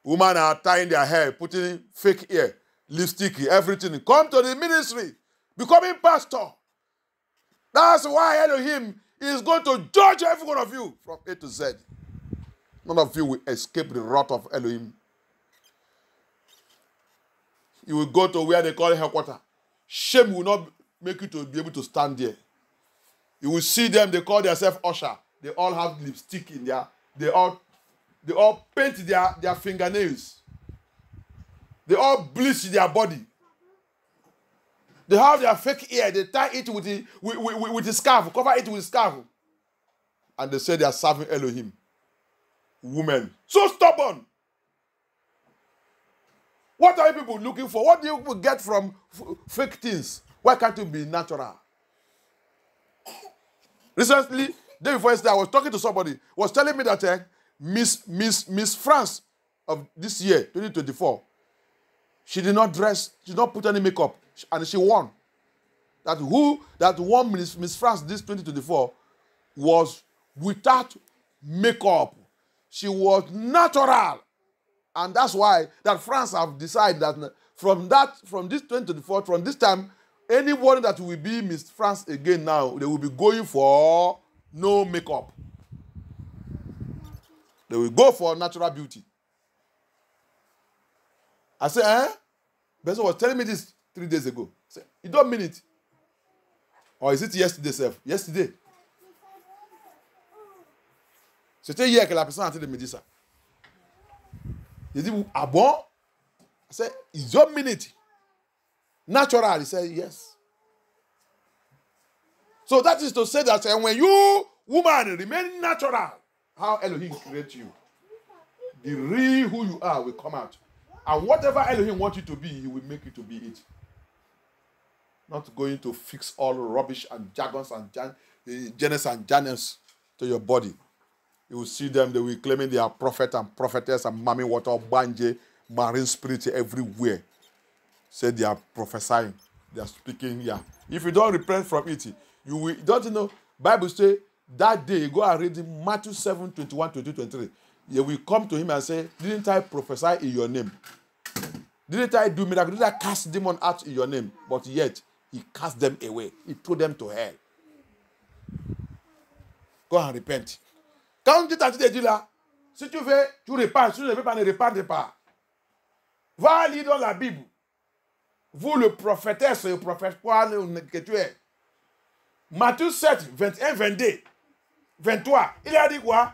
Women are tying their hair, putting fake hair, lipstick, everything. Come to the ministry, becoming pastor. That's why Elohim is going to judge every one of you from A to Z. None of you will escape the wrath of Elohim. You will go to where they call headquarters. Shame will not make you to be able to stand there. You will see them, they call themselves usher. They all have lipstick in there. They all paint their fingernails. They all bleach their body. They have their fake hair. They tie it with the scarf, cover it with a scarf. And they say they are serving Elohim. Women. So stubborn. What are you people looking for? What do you people get from fake things? Why can't you be natural? Recently, day before yesterday, I was talking to somebody, was telling me that Miss France of this year, 2024, she did not dress, she did not put any makeup, and she won. That won Miss France this 2024 was without makeup. She was natural. And that's why that France have decided that from this 2024, from this time, anyone that will be Miss France again now, they will be going for no makeup. They will go for natural beauty. I said, eh? Person was telling me this 3 days ago. I said, you don't mean it? Or is it yesterday, self? Yesterday. C'était hier que la personne a tenté de me dire ça. He dit, ah bon? I said, you don't mean it? Natural. He said, yes. So that is to say that when you, woman, remain natural, how Elohim creates you, the real who you are will come out. And whatever Elohim wants you to be, he will make you to be it. Not going to fix all rubbish and jargons and Janus and Janus to your body. You will see them, they will claiming they are prophet and prophetess and mommy water, banje, marine spirit everywhere. Say they are prophesying, they are speaking here. If you don't repent from it, you will, don't you know, Bible say, that day, you go and read Matthew 7, 21, 22, 23. You will come to him and say, didn't I prophesy in your name? Didn't I do miracle? Didn't I cast demon out in your name? But yet, he cast them away. He threw them to hell. Go and repent. Quand tu t'as dit là, si tu veux, tu repars. Si tu ne veux pas, ne repars pas. Va lire dans la Bible. Vous, le prophétesse et le prophète, que tu es. Matthieu 7, 21, 22, 23. Il a dit quoi?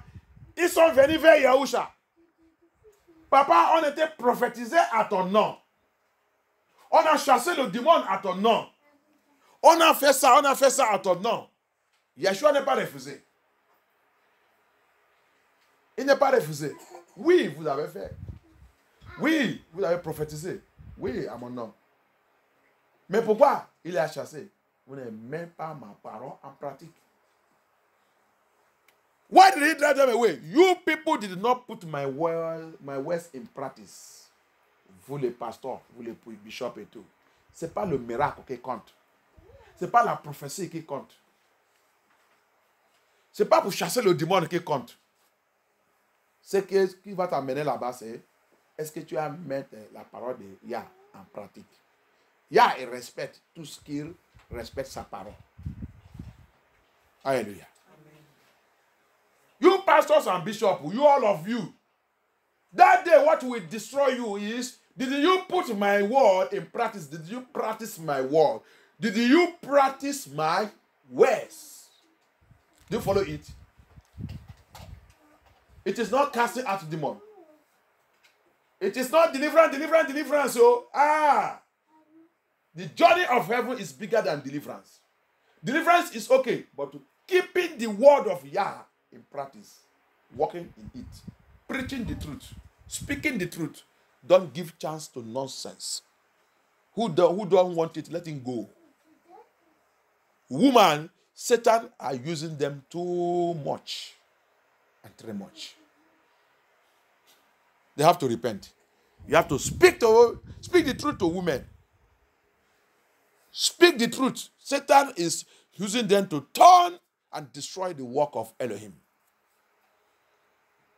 Ils sont venus vers Yahusha. Papa, on était prophétisé à ton nom. On a chassé le démon à ton nom. On a fait ça à ton nom. Yeshua n'est pas refusé. Il n'est pas refusé. Oui, vous avez fait. Oui, vous avez prophétisé. Oui, à mon nom. Mais pourquoi il a chassé? Vous n'avez même pas ma parole en pratique. Why did he drive them away? You people did not put my words in practice. Vous les pasteurs, vous les bishops et tout. Ce n'est pas le miracle qui compte. Ce n'est pas la prophétie qui compte. Ce n'est pas pour chasser le démon qui compte. Ce qui va t'amener là-bas, c'est est-ce que tu vas mettre la parole de Yah en pratique? Yah, il respecte tout ce qu'il respecte sa parole. Alléluia. You pastors and bishops, you all of you, that day what will destroy you is, did you put my word in practice? Did you practice my word? Did you practice my words? Do you follow it? It is not casting out demon. It is not deliverance. So, the journey of heaven is bigger than deliverance. Deliverance is okay, but keeping the word of Yah in practice, walking in it, preaching the truth, speaking the truth, don't give chance to nonsense. Who don't want it, let him go. Woman, Satan are using them too much and too much. They have to repent. You have to speak the truth to women. Speak the truth. Satan is using them to turn and destroy the work of Elohim.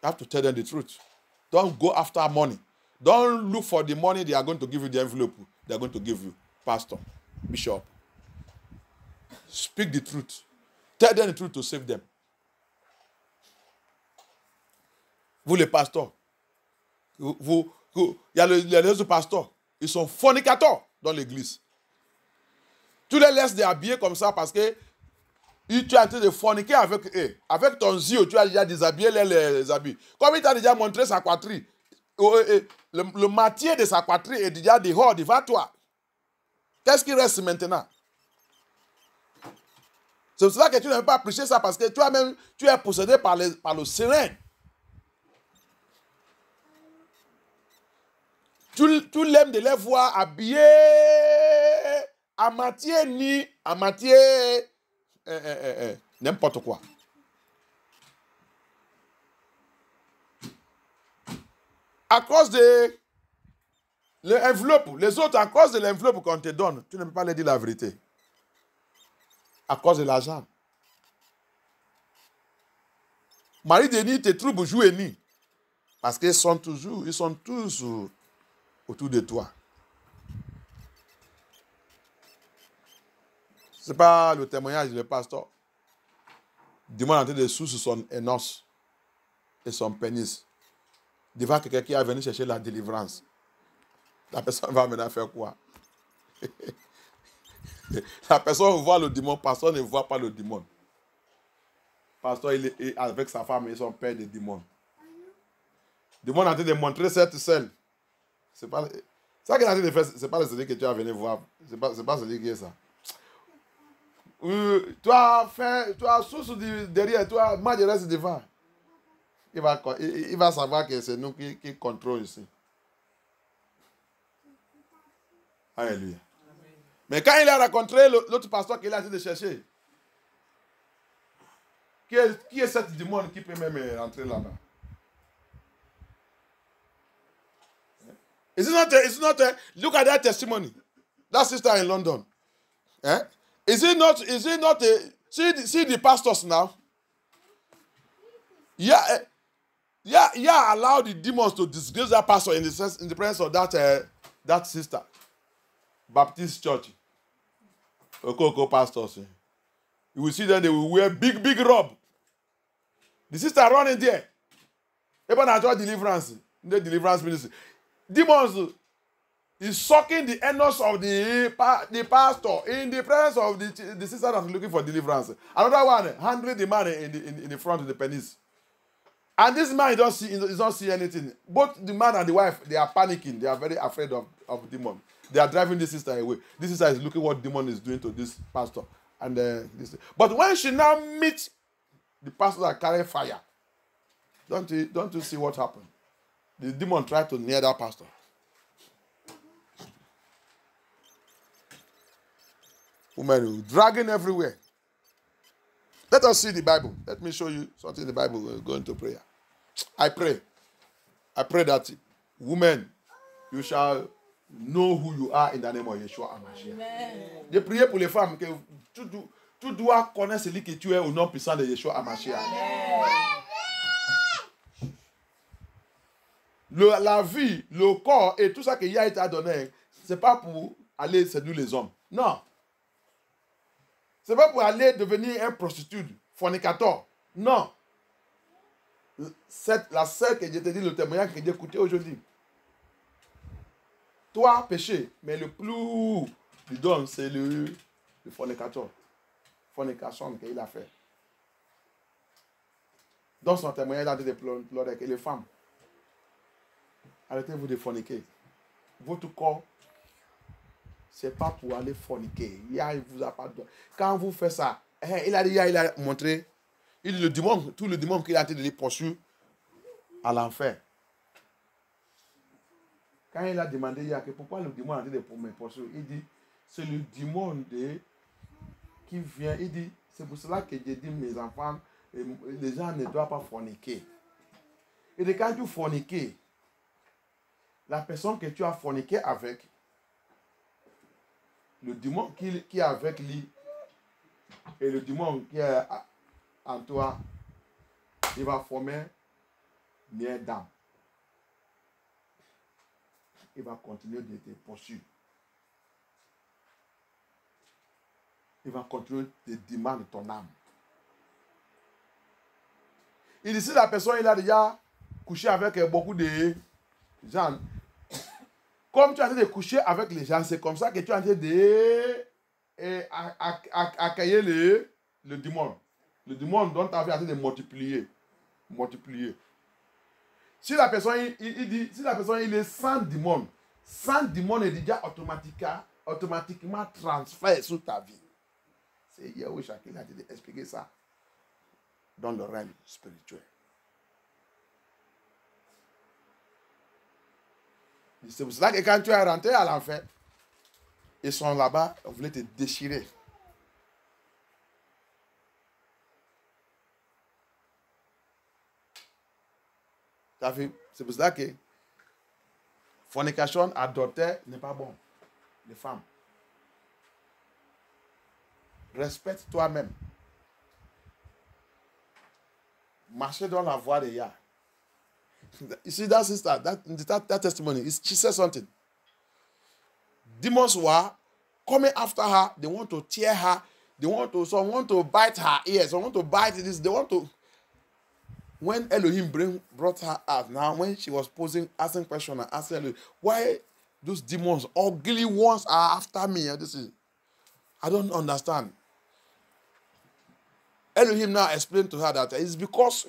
You have to tell them the truth. Don't go after money. Don't look for the money they are going to give you, the envelope they are going to give you. Pastor, bishop. Speak the truth. Tell them the truth to save them. Vous les pasteurs, il y a les autres pasteurs, ils sont fornicateurs dans l'église. Tu les laisses habiller comme ça parce que tu es en train de forniquer avec eux. Avec ton zieux, tu as déjà déshabillé les habits. Comme il t'a déjà montré sa poitrine, le matière de sa poitrine est déjà dehors devant toi. Qu'est-ce qui reste maintenant? C'est pour cela que tu n'aimes pas prêcher ça parce que toi-même, tu es possédé par le serein. Tu l'aimes de les voir habillés à matière ni à matière n'importe quoi. À cause de l'enveloppe, les autres, à cause de l'enveloppe qu'on te donne, tu ne peux pas leur dire la vérité. À cause de l'argent. Marie Denis te trouve jour et nuit. Parce qu'ils sont tous autour de toi. Ce n'est pas le témoignage du pasteur. Dis-moi en train de sous son énos et son pénis. Devant quelqu'un qui est venu chercher la délivrance. La personne va maintenant faire quoi? La personne voit le démon, pasteur ne voit pas le démon. Pasteur, il est avec sa femme et son père des démons. Le démon est en train de montrer cette scène. C'est pas ça qu'il est en train de faire, c'est pas le celui que tu as venu voir. C'est pas celui qui est ça. Toi, sous derrière, toi, moi je reste devant. Il va savoir que c'est nous qui contrôlons ici. Alléluia. Mais quand il a rencontré l'autre pasteur qu'il a été de chercher, qui est cette démon qui peut même rentrer là-bas? It's not look at that testimony. That sister in London. Eh? Is it not see the pastors now? Yeah, allow the demons to disgrace that pastor in the presence of that sister. Baptist church. Okoko pastors. You will see them, they will wear big robe. The sister running there. Even at deliverance, in the deliverance ministry. Demons is sucking the anus of the pastor in the presence of the sister that's looking for deliverance. Another one handling the man in the front of the penis. And this man, he don't see anything. Both the man and the wife, they are panicking. They are very afraid of demon. They are driving this sister away. This sister is looking what demon is doing to this pastor. And but when she now meets the pastor that carry fire, don't you see what happened? The demon tried to near that pastor. Women dragging everywhere. Let us see the Bible. Let me show you something in the Bible. We're going to prayer. I pray that women, you shall know who you are in the name of Yeshua HaMashiach. Je prie pour les femmes que tu dois connaître celui que tu es au nom puissant de Yeshua HaMashiach. La vie, le corps et tout ça qu'il y a été donné, ce n'est pas pour aller séduire les hommes. Non. Ce n'est pas pour aller devenir un prostitute, fornicateur. Non. La seule que je te dis, le témoignage que j'ai écouté aujourd'hui. Toi, péché, mais le plus du don, c'est le fornicateur. Fornication qu'il a fait. Dans son témoignage, il a dit de pleurer que les femmes, arrêtez-vous de forniquer. Votre corps, ce n'est pas pour aller forniquer. Il vous a pas de... Quand vous faites ça, il a montré, tout le démon qu'il a été de les poursuivre à l'enfer. Quand il a demandé, il y a que pourquoi le démon a été de me poursuivre, il dit, c'est le démon qui vient, il dit, c'est pour cela que j'ai dit, mes enfants, les gens ne doivent pas forniquer. Et quand tu forniques, la personne que tu as forniqué avec, le démon qui est avec lui et le démon qui est en toi, il va former une dame. Il va continuer de te poursuivre. Il va continuer de demander ton âme. Il dit, si la personne il a déjà couché avec beaucoup de gens, comme tu as été de coucher avec les gens, c'est comme ça que tu as été d'accueillir le démon. Le démon dont tu as été de multiplier. Si la personne, il dit, si la personne il est sans démon est déjà automatiquement transféré sur ta vie. C'est Yahweh Shakil qui a dit d'expliquer ça dans le règne spirituel. C'est pour cela que quand tu es rentré à l'enfer, ils sont là-bas, on voulait te déchirer. C'est pour cela que fornication, adultère n'est pas bon. Les femmes. Respecte toi-même. Marchez dans la voie de Yah. You see that sister, that testimony, she said something. Demons were coming after her. They want to tear her. Some want to bite her ears. Some want to bite this. They want to. When Elohim brought her out, now when she was asking questions and asking Elohim, why those demons, ugly ones, are after me? I don't understand. Elohim now explained to her that it's because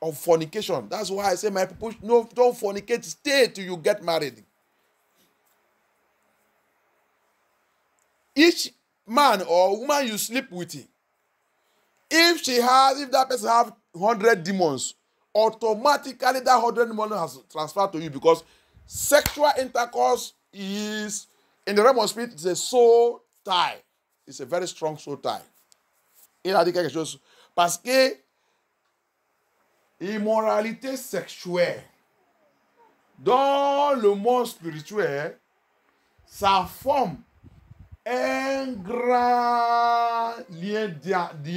of fornication. That's why I say, my people, no, don't fornicate. Stay till you get married. Each man or woman you sleep with, if that person have 100 demons, automatically that 100 demons has transferred to you, because sexual intercourse is, in the realm of spirit, it's a soul tie. It's a very strong soul tie. Il a dit quelque chose. Parce que immoralité sexuelle dans le monde spirituel, ça forme un grand lien